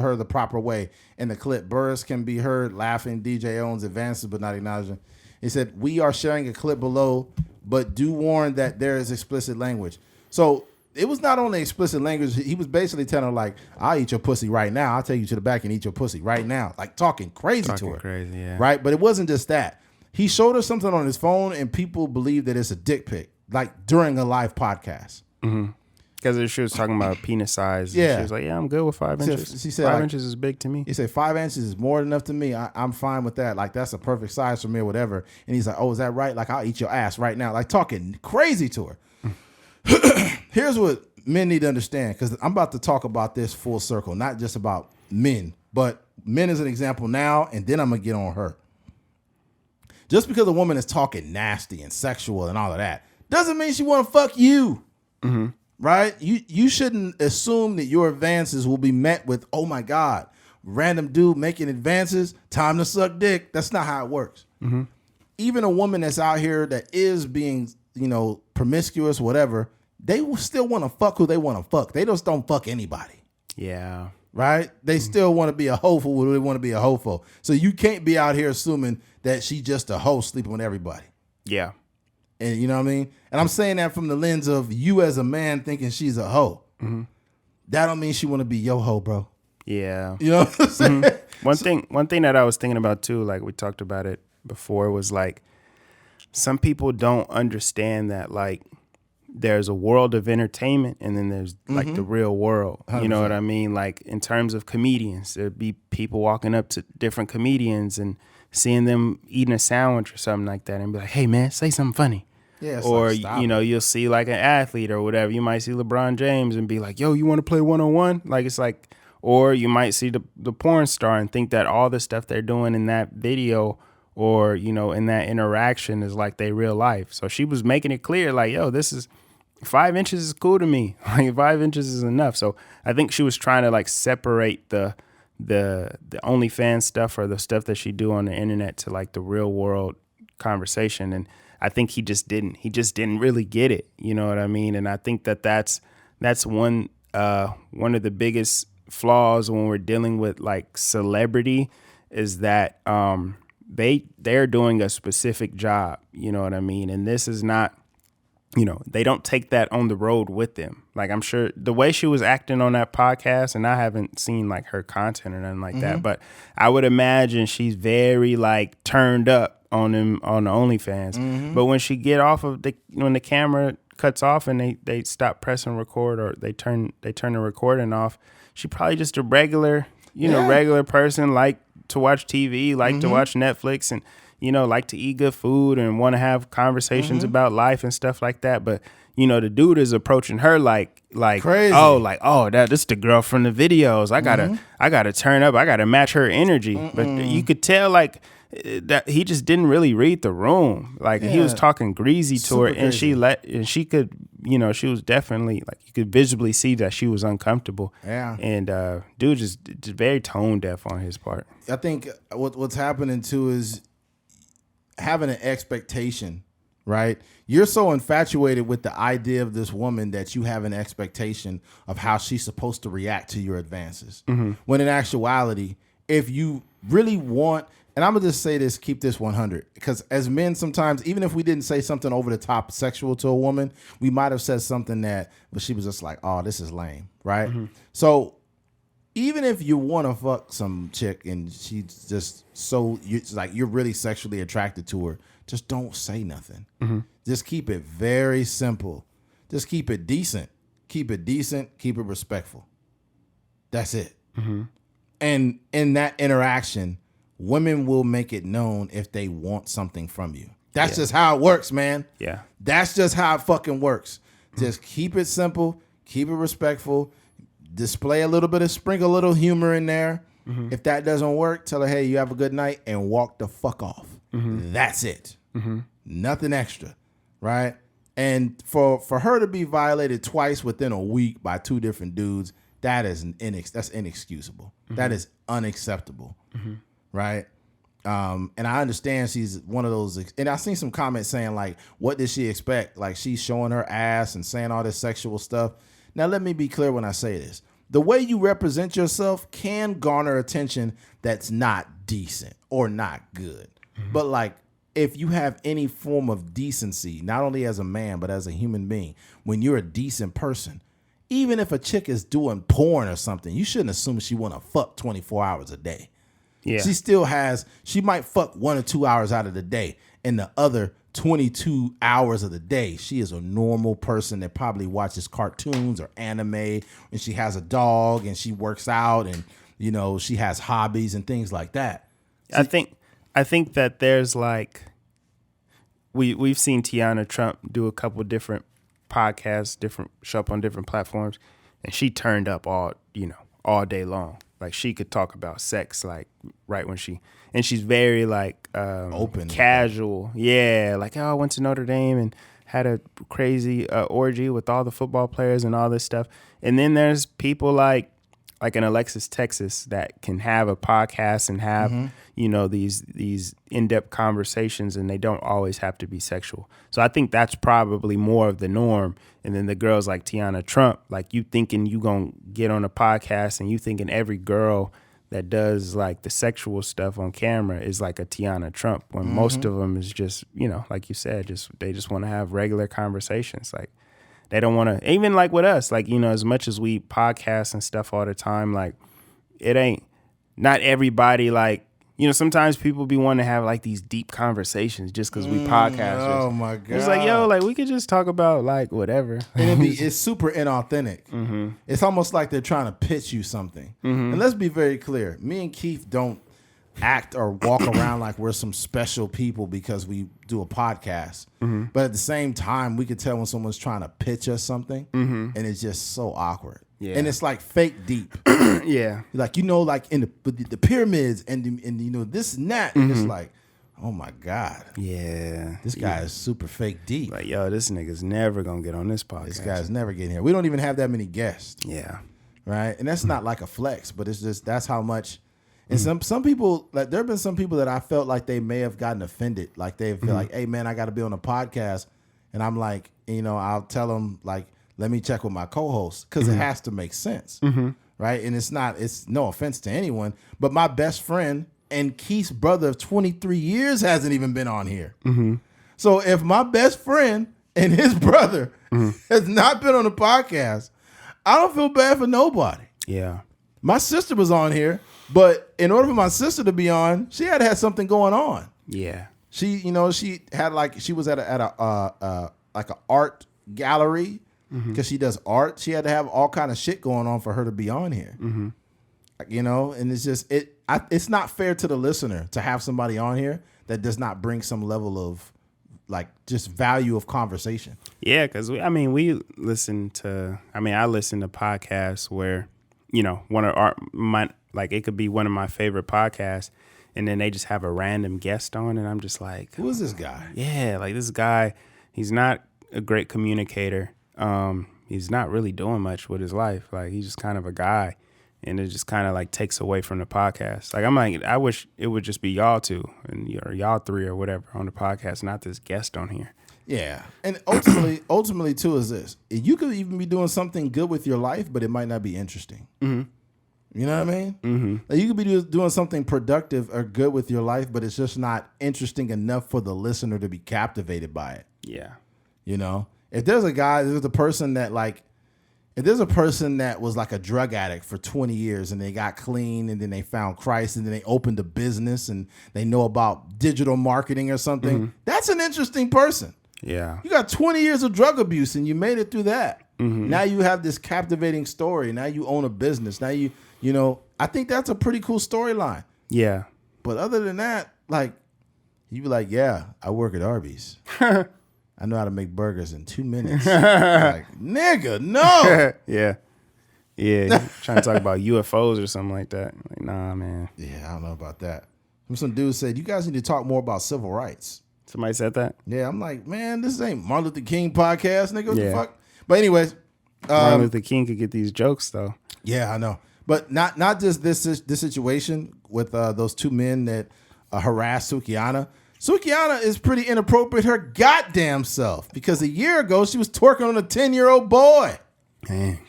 her the proper way. In the clip, Burris can be heard laughing DJ Aon's advances but not acknowledging. He said, "We are sharing a clip below, but do warn that there is explicit language." So it was not only explicit language. He was basically telling her, like, "I'll eat your pussy right now. I'll take you to the back and eat your pussy right now." Like talking crazy to her. Crazy, yeah. Right? But it wasn't just that. He showed her something on his phone and people believe that it's a dick pic, like during a live podcast. Because she was talking about penis size. Yeah. She was like, yeah, I'm good with 5 inches. She said 5 like, inches is big to me. He said 5 inches is more than enough to me. I'm fine with that. Like, that's a perfect size for me or whatever. And he's like, oh, is that right? Like, I'll eat your ass right now. Like, talking crazy to her. Here's what men need to understand, because I'm about to talk about this full circle, not just about men, but men as an example now, and then I'm going to get on her. Just because a woman is talking nasty and sexual and all of that doesn't mean she want to fuck you. Right? You shouldn't assume that your advances will be met with, oh my God, random dude making advances, time to suck dick. That's not how it works. Even a woman that's out here that is being, promiscuous, whatever, they will still want to fuck who they want to fuck. They just don't fuck anybody. Yeah. Right? They still want to be a hoe for who they want to be a hoe for. So you can't be out here assuming that she just a hoe sleeping with everybody. Yeah. And you know what I mean? And I'm saying that from the lens of you as a man thinking she's a hoe. That don't mean she want to be your hoe, bro. Yeah. You know what I'm saying? One thing that I was thinking about too, like we talked about it before, was like some people don't understand that like there's a world of entertainment and then there's like the real world. 100%. You know what I mean? Like in terms of comedians, there'd be people walking up to different comedians and seeing them eating a sandwich or something like that and be like, hey man, say something funny. Yeah, or, like, you'll see like an athlete or whatever. You might see LeBron James and be like, yo, you want to play one-on-one? Like, it's like, or you might see the porn star and think that all the stuff they're doing in that video or, in that interaction is like their real life. So she was making it clear, like, yo, this is 5 inches is cool to me. Like 5 inches is enough. So I think she was trying to like separate the OnlyFans stuff or the stuff that she do on the internet to like the real world conversation. And I think he just didn't really get it. You know what I mean? And I think that's one of the biggest flaws when we're dealing with like celebrity is that they're doing a specific job. You know what I mean? And this is not, they don't take that on the road with them. Like I'm sure the way she was acting on that podcast, and I haven't seen like her content or nothing like that, but I would imagine she's very like turned up on them on the OnlyFans. But when she get off of when the camera cuts off and they stop pressing record or they turn the recording off, she probably just a regular regular person, like to watch TV, like to watch Netflix, and like to eat good food and want to have conversations about life and stuff like that. But the dude is approaching her like crazy. This the girl from the videos. I gotta turn up. I gotta match her energy. But you could tell like that he just didn't really read the room. Like he was talking greasy to her, and she could, she was definitely like you could visibly see that she was uncomfortable. Yeah. And dude just very tone deaf on his part. I think what's happening too is having an expectation, right? You're so infatuated with the idea of this woman that you have an expectation of how she's supposed to react to your advances. When in actuality, if you really want, and I'm going to just say this, keep this 100, because as men, sometimes, even if we didn't say something over the top sexual to a woman, we might have said something but she was just like, oh, this is lame, right? So even if you want to fuck some chick and she's just you're really sexually attracted to her, just don't say nothing. Just keep it very simple. Just keep it decent. Keep it decent. Keep it respectful. That's it. And in that interaction, women will make it known if they want something from you. That's just how it works, man. Yeah. That's just how it fucking works. Just keep it simple, keep it respectful, sprinkle a little humor in there. If that doesn't work, tell her, hey, you have a good night, and walk the fuck off. That's it. Nothing extra, right? And for her to be violated twice within a week by two different dudes, that's inexcusable. That is unacceptable, right? And I understand she's one of those, and I've seen some comments saying like, what did she expect? Like she's showing her ass and saying all this sexual stuff. Now, let me be clear when I say this. The way you represent yourself can garner attention that's not decent or not good. But like, if you have any form of decency, not only as a man, but as a human being, when you're a decent person, even if a chick is doing porn or something, you shouldn't assume she want to fuck 24 hours a day. Yeah. She might fuck 1 or 2 hours out of the day, and the other 22 hours of the day, she is a normal person that probably watches cartoons or anime, and she has a dog and she works out and, you know, she has hobbies and things like that. I think that there's like, we've seen Tiana Trump do a couple different podcasts, show up on different platforms, and she turned up all day long. Like she could talk about sex, like right when she's very like open, casual. Yeah. Like, oh, I went to Notre Dame and had a crazy orgy with all the football players and all this stuff. And then there's people like in Alexis, Texas, that can have a podcast and have, these in-depth conversations, and they don't always have to be sexual. So I think that's probably more of the norm. And then the girls like Tiana Trump, like you thinking you gonna get on a podcast and you thinking every girl that does like the sexual stuff on camera is like a Tiana Trump, when most of them is just, like you said, they just want to have regular conversations. Like, they don't want to, even like with us, like, as much as we podcast and stuff all the time, like it ain't, not everybody, like, sometimes people be wanting to have like these deep conversations just because we podcasters. Oh my God. It's like, yo, like we could just talk about like whatever. And it's super inauthentic. It's almost like they're trying to pitch you something. And let's be very clear. Me and Keith don't act or walk around like we're some special people because we do a podcast. But at the same time, we could tell when someone's trying to pitch us something, and it's just so awkward. Yeah. And it's like fake deep. Yeah. Like, like in the pyramids and this and that. And it's like, oh my God. Yeah. This guy is super fake deep. Like, yo, this nigga's never going to get on this podcast. This guy's never getting here. We don't even have that many guests. Yeah. Right. And that's not like a flex, but it's just, that's how much. And some people, like there have been some people that I felt like they may have gotten offended. Like they feel like, hey man, I got to be on a podcast. And I'm like, I'll tell them like, let me check with my co-host, because it has to make sense. Right. And it's no offense to anyone, but my best friend and Keith's brother of 23 years hasn't even been on here. So if my best friend and his brother has not been on the podcast, I don't feel bad for nobody. Yeah. My sister was on here, but in order for my sister to be on, she had to have something going on. Yeah. She, she had she was at a like an art gallery, because she does art. She had to have all kind of shit going on for her to be on here. And it's just, it's not fair to the listener to have somebody on here that does not bring some level of like just value of conversation. Yeah. Cause I listen to podcasts where, one of it could be one of my favorite podcasts, and then they just have a random guest on, and I'm just like, who is this guy? Yeah. Like this guy, he's not a great communicator. He's not really doing much with his life. Like he's just kind of a guy, and it just kind of like takes away from the podcast. Like I'm like, I wish it would just be y'all two and y'all three or whatever on the podcast, not this guest on here. Yeah. And ultimately too is this. You could even be doing something good with your life, but it might not be interesting. You know what I mean? Like you could be doing something productive or good with your life, but it's just not interesting enough for the listener to be captivated by it. Yeah. If there's a person that was like a drug addict for 20 years and they got clean and then they found Christ and then they opened a business and they know about digital marketing or something, that's an interesting person. Yeah. You got 20 years of drug abuse and you made it through that. Now you have this captivating story. Now you own a business. Now I think that's a pretty cool storyline. Yeah. But other than that, like, He'd be like, yeah, I work at Arby's. I know how to make burgers in 2 minutes. Like, nigga, no. Yeah. Trying to talk about UFOs or something like that. Like, nah, man. Yeah, I don't know about that. Some dude said, you guys need to talk more about civil rights. Somebody said that? Yeah, I'm like, man, this ain't Martin Luther King podcast, nigga. What the fuck? But anyways. Martin Luther King could get these jokes, though. Yeah, I know. But not just this situation with those 2 men that harassed Sukihana. Sukihana is pretty inappropriate her goddamn self because a year ago she was twerking on a 10-year-old boy. Dang.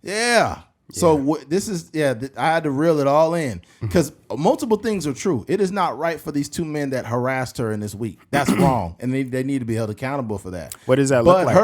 Yeah. So this is, I had to reel it all in because multiple things are true. It is not right for these 2 men that harassed her in this week. That's wrong. And they need to be held accountable for that. What does that look like?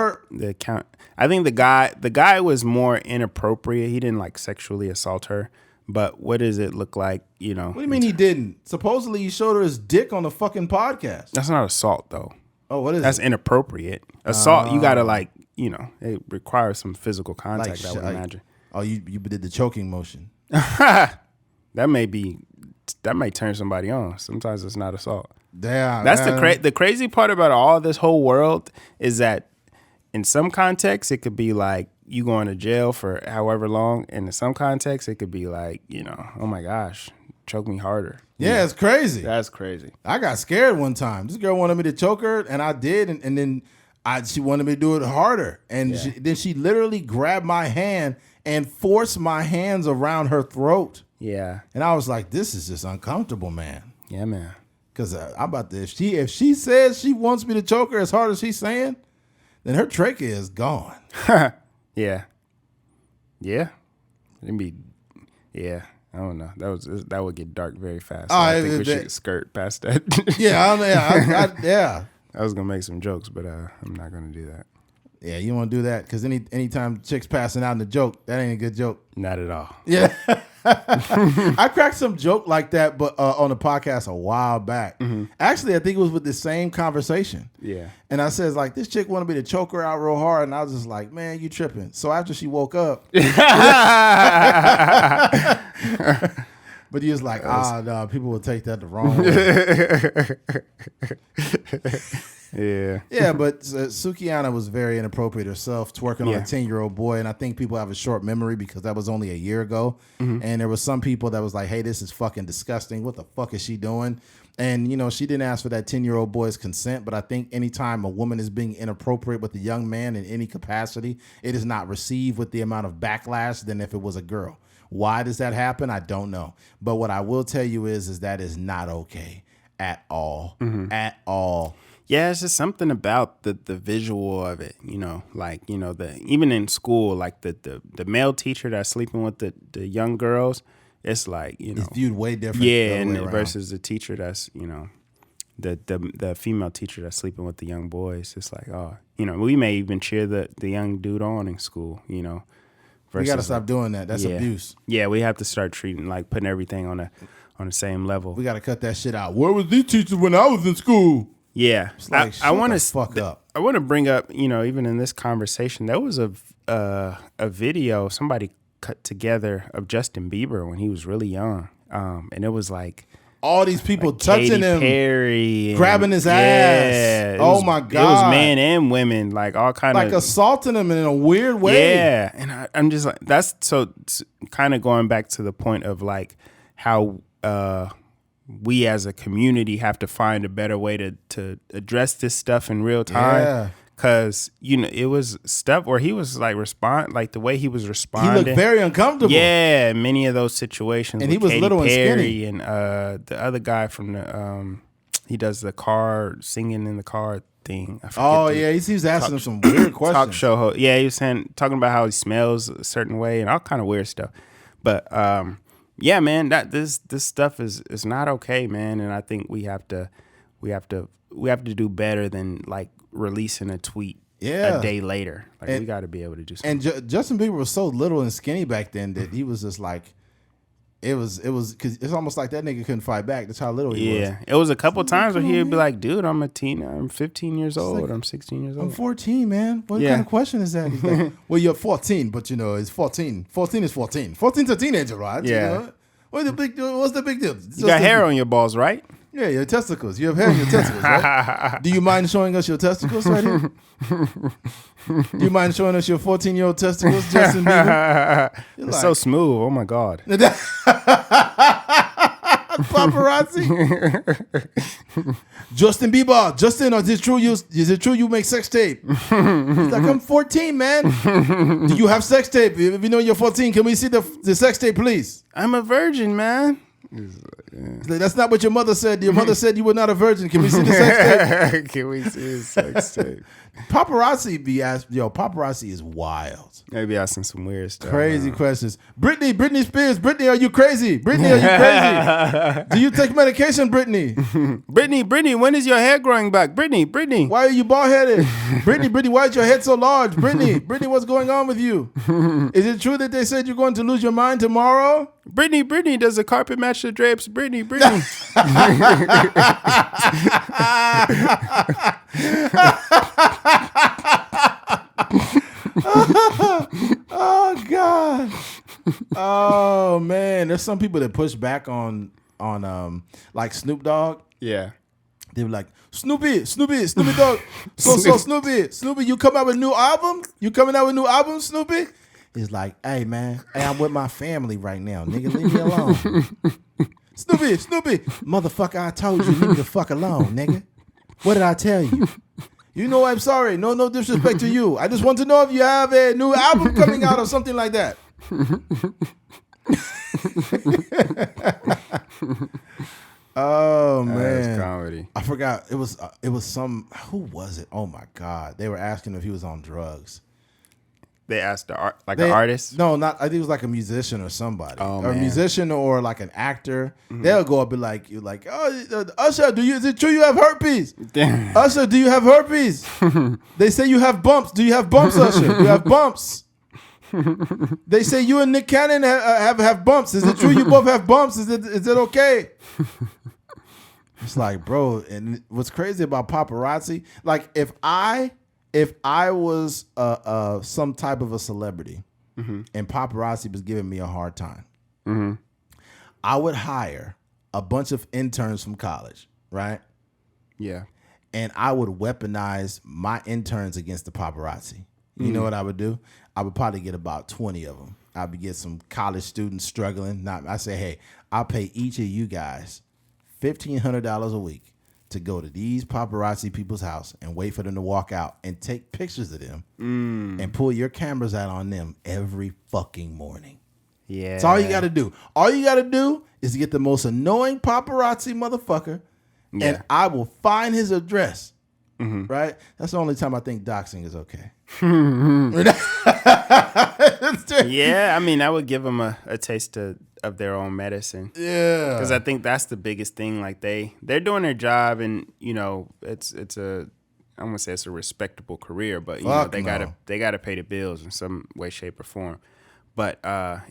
I think the guy was more inappropriate. He didn't like sexually assault her. But what does it look like, you know? What do you mean he didn't? Supposedly he showed her his dick on the fucking podcast. That's not assault, though. Oh, what is That's it? inappropriate. Assault, you got to like, you know, it requires some physical contact, I would imagine. Oh, you did the choking motion. That may turn somebody on. Sometimes it's not assault. Damn. That's the crazy part about all this whole world is that in some contexts, it could be like you going to jail for however long. And in some contexts, it could be like, you know, oh my gosh, choke me harder. Yeah, it's crazy. That's crazy. I got scared one time. This girl wanted me to choke her, and I did. And then she wanted me to do it harder. And then she literally grabbed my hand and forced my hands around her throat. Yeah. And I was like, this is just uncomfortable, man. Yeah, man. Because I'm about to, if she says she wants me to choke her as hard as she's saying, then her trachea is gone. Yeah. Yeah. Yeah. I don't know. That would get dark very fast. So I think we should skirt past that. Yeah. I was gonna make some jokes, but I'm not gonna do that. Yeah, you want to do that because anytime chicks passing out in a joke, that ain't a good joke. Not at all. Yeah. I cracked some joke like that, but on a podcast a while back. Mm-hmm. Actually, I think it was with the same conversation. Yeah. And I says like, this chick wanted me to choke her out real hard, and I was just like, man, you tripping. So after she woke up, but he was like, no, people will take that the wrong way. Yeah, but Sukihana was very inappropriate herself, twerking on a 10-year-old boy, and I think people have a short memory because that was only a year ago, and there was some people that was like, hey, this is fucking disgusting. What the fuck is she doing? And, you know, she didn't ask for that 10-year-old boy's consent, but I think anytime a woman is being inappropriate with a young man in any capacity, it is not received with the amount of backlash than if it was a girl. Why does that happen? I don't know. But what I will tell you is that is not okay at all. At all. Yeah, it's just something about the visual of it, you know, like, you know, even in school, like the male teacher that's sleeping with the young girls, it's like, you know, it's viewed way different. Yeah, and versus the teacher that's, you know, the female teacher that's sleeping with the young boys. It's like, oh, you know, we may even cheer the young dude on in school, you know. We got to stop doing that. That's abuse. Yeah, we have to start treating, like, putting everything on the same level. We got to cut that shit out. Where was these teachers when I was in school? Yeah, like, I want to fuck up. I want to bring up, you know, even in this conversation, there was a video somebody cut together of Justin Bieber when he was really young, and it was like all these people touching him, Perry, grabbing his ass. Oh my god, it was men and women, like all kind of like assaulting him in a weird way. Yeah, and I'm just like, that's so kind of going back to the point of like how we as a community have to find a better way to address this stuff in real time. Yeah. Cause you know, it was stuff where he was like the way he was responding. He looked very uncomfortable. Yeah, many of those situations. And he was little and skinny. And the other guy from the he does the car singing in the car thing. He was asking him some weird questions. Talk show host. Yeah, he was talking about how he smells a certain way and all kind of weird stuff. But yeah, man, this stuff is not okay, man. And I think we have to do better than like releasing a tweet a day later. Like, we got to be able to do something. And Justin Bieber was so little and skinny back then that he was just like, it was because it's almost like that nigga couldn't fight back. That's how little he was. Yeah, it was a couple times where he'd be like, dude, I'm 15 years old. Like, I'm 16 years old. I'm 14, man. What kind of question is that? He's like, well, you're 14, but you know, it's 14. 14 is 14. 14's a teenager, right? Yeah. You know? What's the big deal? You got hair on your balls, right? Yeah, your testicles. You have hair in your testicles, right? Do you mind showing us your testicles right here? Do you mind showing us your 14-year-old testicles, Justin Bieber? It's like, so smooth. Oh my God. Paparazzi. Justin Bieber. Justin, is it true you make sex tape? He's like, I'm 14, man. Do you have sex tape? If you know you're 14, can we see the sex tape, please? I'm a virgin, man. That's not what your mother said. Your mother said you were not a virgin. Can we see the sex tape? Can we see the sex tape? Paparazzi is wild. Maybe asking some weird stuff. Crazy questions. Britney Spears. Britney, are you crazy? Britney, are you crazy? Do you take medication, Britney? Britney, when is your hair growing back? Britney. Why are you bald-headed? Britney, why is your head so large? Britney, what's going on with you? Is it true that they said you're going to lose your mind tomorrow? Britney, does the carpet match the drapes? Britney. Oh God. Oh man. There's some people that push back on like Snoop Dogg. Yeah. They were like, Snoopy Dogg. So Snoopy, you come out with a new album? You coming out with a new album, Snoopy? He's like, hey man, I'm with my family right now. Nigga, leave me alone. Snoopy, motherfucker, I told you, leave me the fuck alone, nigga. What did I tell you? You know, I'm sorry. No disrespect to you. I just want to know if you have a new album coming out or something like that. Oh man, that's comedy. I forgot. It was some. Who was it? Oh my God. They were asking if he was on drugs. They asked an artist? No, not. I think it was like a musician or somebody. Oh, or a man. musician or like an actor. Mm-hmm. They'll go up and like, you're like, oh, Usher, is it true you have herpes? Damn. Usher, do you have herpes? They say you have bumps. Do you have bumps, Usher? You have bumps. They say you and Nick Cannon have bumps. Is it true you both have bumps? Is it okay? It's like, bro, and what's crazy about paparazzi, like if I was some type of a celebrity and paparazzi was giving me a hard time, I would hire a bunch of interns from college, right? Yeah. And I would weaponize my interns against the paparazzi. You know what I would do? I would probably get about 20 of them. I would get some college students struggling. I say, hey, I'll pay each of you guys $1,500 a week to go to these paparazzi people's house and wait for them to walk out and take pictures of them and pull your cameras out on them every fucking morning. Yeah. That's all you got to do. All you got to do is get the most annoying paparazzi motherfucker and I will find his address. Right? That's the only time I think doxing is okay. Yeah, I mean, I would give them a taste of their own medicine. Yeah. Because I think that's the biggest thing. Like they're doing their job and, you know, it's a, I won't say it's a respectable career, but, you know, they gotta pay the bills in some way, shape, or form. But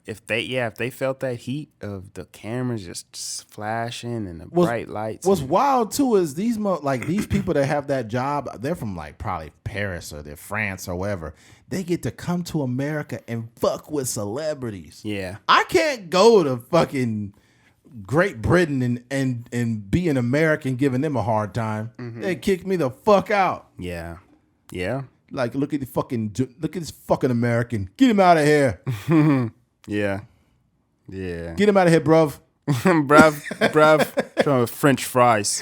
if they felt that heat of the cameras just flashing and the bright lights. What's wild too is these people that have that job, they're from like probably Paris or they're France or wherever. They get to come to America and fuck with celebrities. Yeah. I can't go to fucking Great Britain and be an American giving them a hard time. They kick me the fuck out. Yeah. Yeah. Like, look at this fucking American. Get him out of here. Yeah. Yeah. Get him out of here, bruv. bruv. Trying with French fries.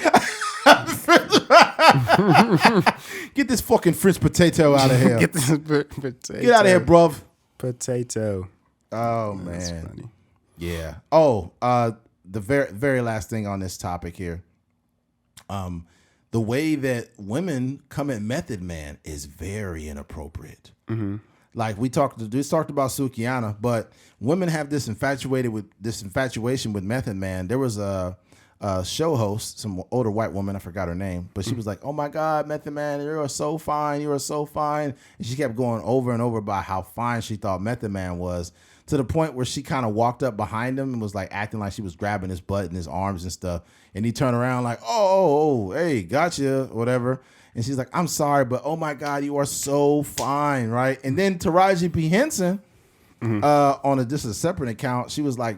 Get this fucking French potato out of here. Get this potato. Get out of here, bruv. Potato. Oh, man. That's funny. Yeah. Oh, the very, very last thing on this topic here. The way that women come at Method Man is very inappropriate. Like we talked about Sukihana, but women have this infatuation with Method Man. There was a show host, some older white woman, I forgot her name, but she was like, "Oh my God, Method Man, you are so fine, you are so fine," and she kept going over and over about how fine she thought Method Man was, to the point where she kind of walked up behind him and was like acting like she was grabbing his butt and his arms and stuff. And he turned around like, oh, hey, gotcha, whatever. And she's like, I'm sorry, but oh my God, you are so fine, right? And then Taraji P. Henson, on just a separate account, she was like,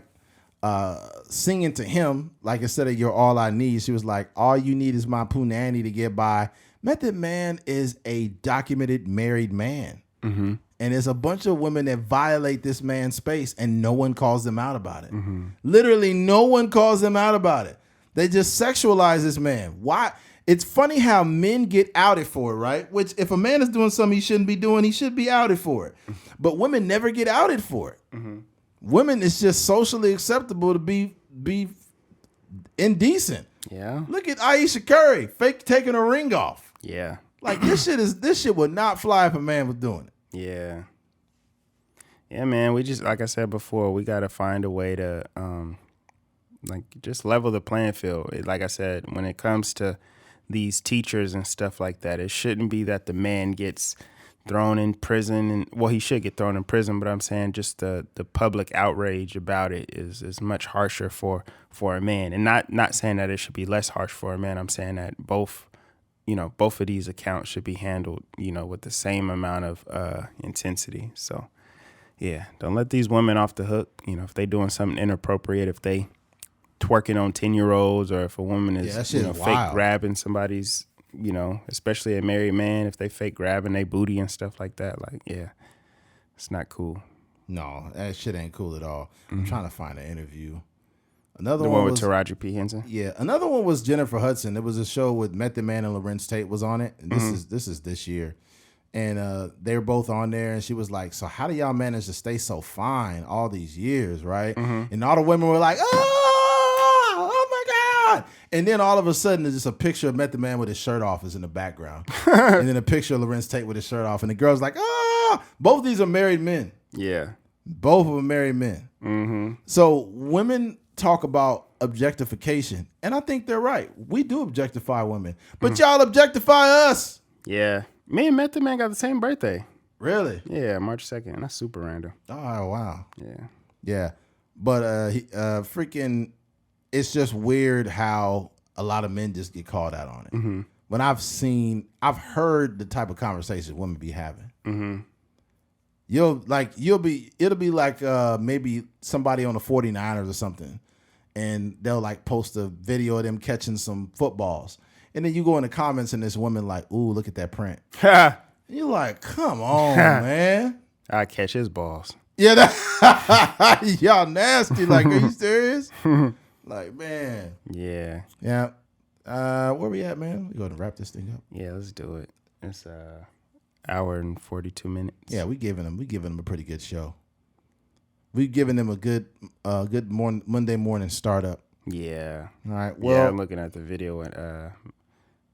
singing to him, like instead of "You're all I need," she was like, "All you need is my punani to get by." Method Man is a documented married man. Mm-hmm. And there's a bunch of women that violate this man's space and no one calls them out about it. Mm-hmm. Literally, no one calls them out about it. They just sexualize this man. Why? It's funny how men get outed for it, right? Which if a man is doing something he shouldn't be doing, he should be outed for it. But women never get outed for it. Mm-hmm. Women, it's just socially acceptable to be indecent. Yeah. Look at Ayesha Curry, fake taking her ring off. Yeah. Like this shit would not fly if a man was doing it. Yeah. Yeah, man. We just, like I said before, we got to find a way to, just level the playing field. Like I said, when it comes to these teachers and stuff like that, it shouldn't be that the man gets thrown in prison, and well, he should get thrown in prison, but I'm saying just the public outrage about it is much harsher for a man, and not saying that it should be less harsh for a man. I'm saying that both of these accounts should be handled, with the same amount of intensity. So yeah, don't let these women off the hook. If they doing something inappropriate, if they twerking on 10-year-olds, or if a woman is fake grabbing somebody's, especially a married man, if they fake grabbing their booty and stuff like that, like, yeah, it's not cool. No, that shit ain't cool at all. Mm-hmm. I'm trying to find an interview. The one with Taraji P. Henson? Yeah. Another one was Jennifer Hudson. It was a show with Method Man and Lorenz Tate was on it. And this is this year. And they were both on there, and she was like, "So how do y'all manage to stay so fine all these years, right?" Mm-hmm. And all the women were like, oh my God. And then all of a sudden, there's just a picture of Method Man with his shirt off is in the background. And then a picture of Lorenz Tate with his shirt off. And the girl's like, both of these are married men. Yeah. Both of them married men. Mm-hmm. So women talk about objectification, and I think they're right. We do objectify women, but y'all objectify us. Yeah. Me and Method Man got the same birthday. Really? Yeah, March 2nd. That's super random. Oh, wow. Yeah. Yeah. But freaking, it's just weird how a lot of men just get called out on it. Mm-hmm. When I've heard the type of conversations women be having. Mm-hmm. It'll be like maybe somebody on the 49ers or something, and they'll like post a video of them catching some footballs. And then you go in the comments and this woman like, "Ooh, look at that print." You're like, "Come on, man." I catch his balls. Yeah, y'all nasty. Like, are you serious? Like, man. Yeah. Yeah. Where we at, man? We going to wrap this thing up. Yeah, let's do it. It's hour and 42 minutes. Yeah, we giving them a pretty good show. We giving them a good Monday morning startup. Yeah. All right. Well, yeah, I'm looking at the video and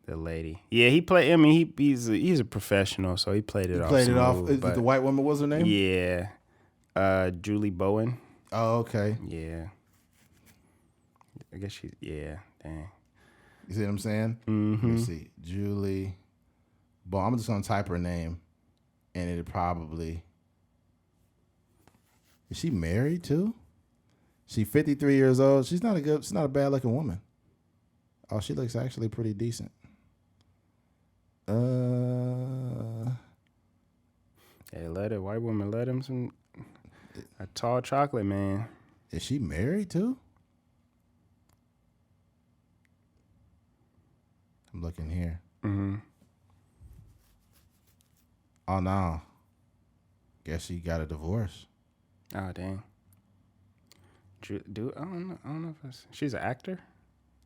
the lady. Yeah, he played. I mean, he's a professional, so he played it off. Played it off. Smooth, The white woman, was her name? Yeah. Julie Bowen. Oh, okay. Yeah. I guess she's. Yeah. Dang. You see what I'm saying? Mm-hmm. Let me see. Julie Bowen. I'm just gonna type her name, and it'll probably. Is she married too? She's 53 years old. She's not a bad looking woman. Oh, she looks actually pretty decent. Hey, white woman let him a tall chocolate, man. Is she married too? I'm looking here. Mm-hmm. Oh no. Guess she got a divorce. Oh dang. I don't know if she's an actor.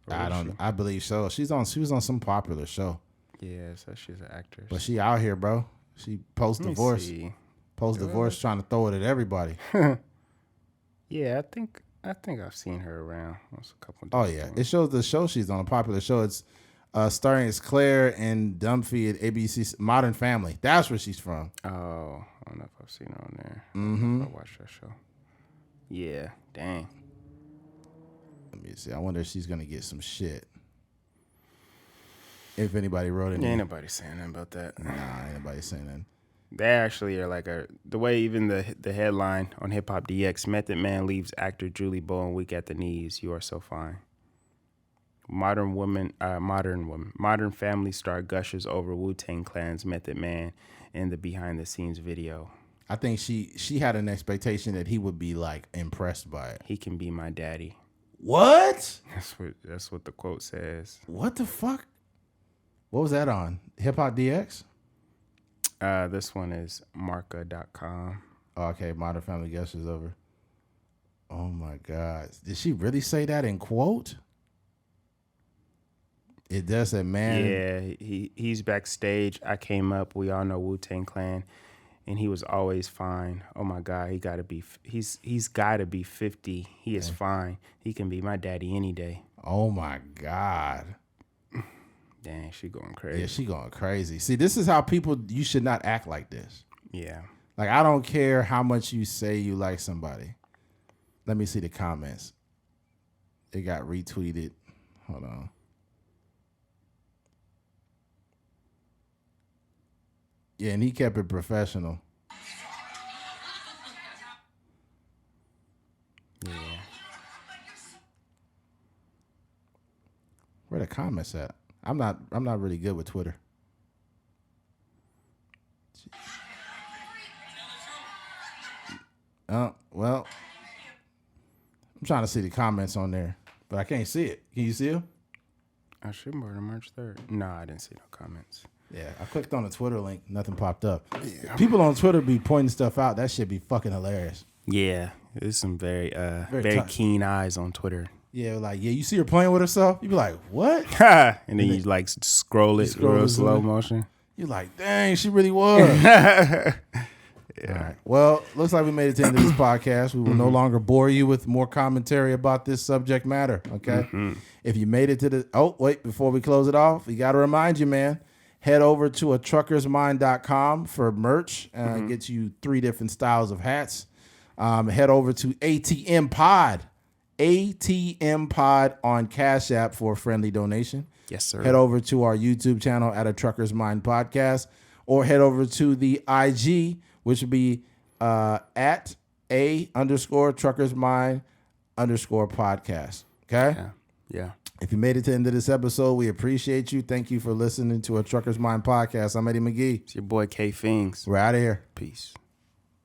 I believe so. She was on some popular show. Yeah, so she's an actress. But she out here, bro. She post divorce. Divorce, trying to throw it at everybody. Yeah, I think I've seen her around. A couple of yeah, things. It shows the show she's on, a popular show. It's starring as Claire and Dunphy at ABC's Modern Family. That's where she's from. Oh, I don't know if I've seen her on there. Mm-hmm. I watched that show. Yeah, dang. Let me see. I wonder if she's gonna get some shit. If anybody wrote it, ain't nobody saying nothing about that. Nah, ain't nobody saying nothing. They actually are like the way even the headline on Hip Hop DX: Method Man leaves actor Julie Bowen weak at the knees. You are so fine. Modern Family star gushes over Wu-Tang Clan's Method Man in the behind the scenes video. I think she had an expectation that he would be like impressed by it. He can be my daddy. What? That's what the quote says. What the fuck? What was that on? Hip Hop DX? This one is marca.com. Oh, okay, Modern Family Guest is over. Oh my God. Did she really say that in quote? It does say, man. Yeah, he's backstage. I came up. We all know Wu-Tang Clan, and he was always fine. Oh my God, he's got to be 50. He is fine. He can be my daddy any day. Oh my God. Dang, she going crazy. Yeah, she going crazy. See, this is how you should not act like this. Yeah. Like, I don't care how much you say you like somebody. Let me see the comments. It got retweeted. Hold on. Yeah, and he kept it professional. Yeah. Where the comments at? I'm not really good with Twitter. Well, I'm trying to see the comments on there, but I can't see it. Can you see them? I should be on March 3rd. No, I didn't see no comments. Yeah, I clicked on the Twitter link. Nothing popped up. Yeah. People on Twitter be pointing stuff out. That shit be fucking hilarious. Yeah, there's some very keen eyes on Twitter. Yeah, like, you see her playing with herself? You be like, what? And then you like scroll it real slow motion. You're like, dang, she really was. Yeah. All right. Well, looks like we made it to the end of this podcast. We will no longer bore you with more commentary about this subject matter. Okay. If you made it to before we close it off, we got to remind you, man, head over to atruckersmind.com for merch. Gets you 3 different styles of hats. Head over to ATMPOD on Cash App for a friendly donation. Yes, sir. Head over to our YouTube channel at A Trucker's Mind Podcast, or head over to the IG, which would be at _Trucker's Mind _podcast. Okay? Yeah. If you made it to the end of this episode, we appreciate you. Thank you for listening to A Trucker's Mind Podcast. I'm Eddie McGee. It's your boy K Fings. We're out of here. Peace.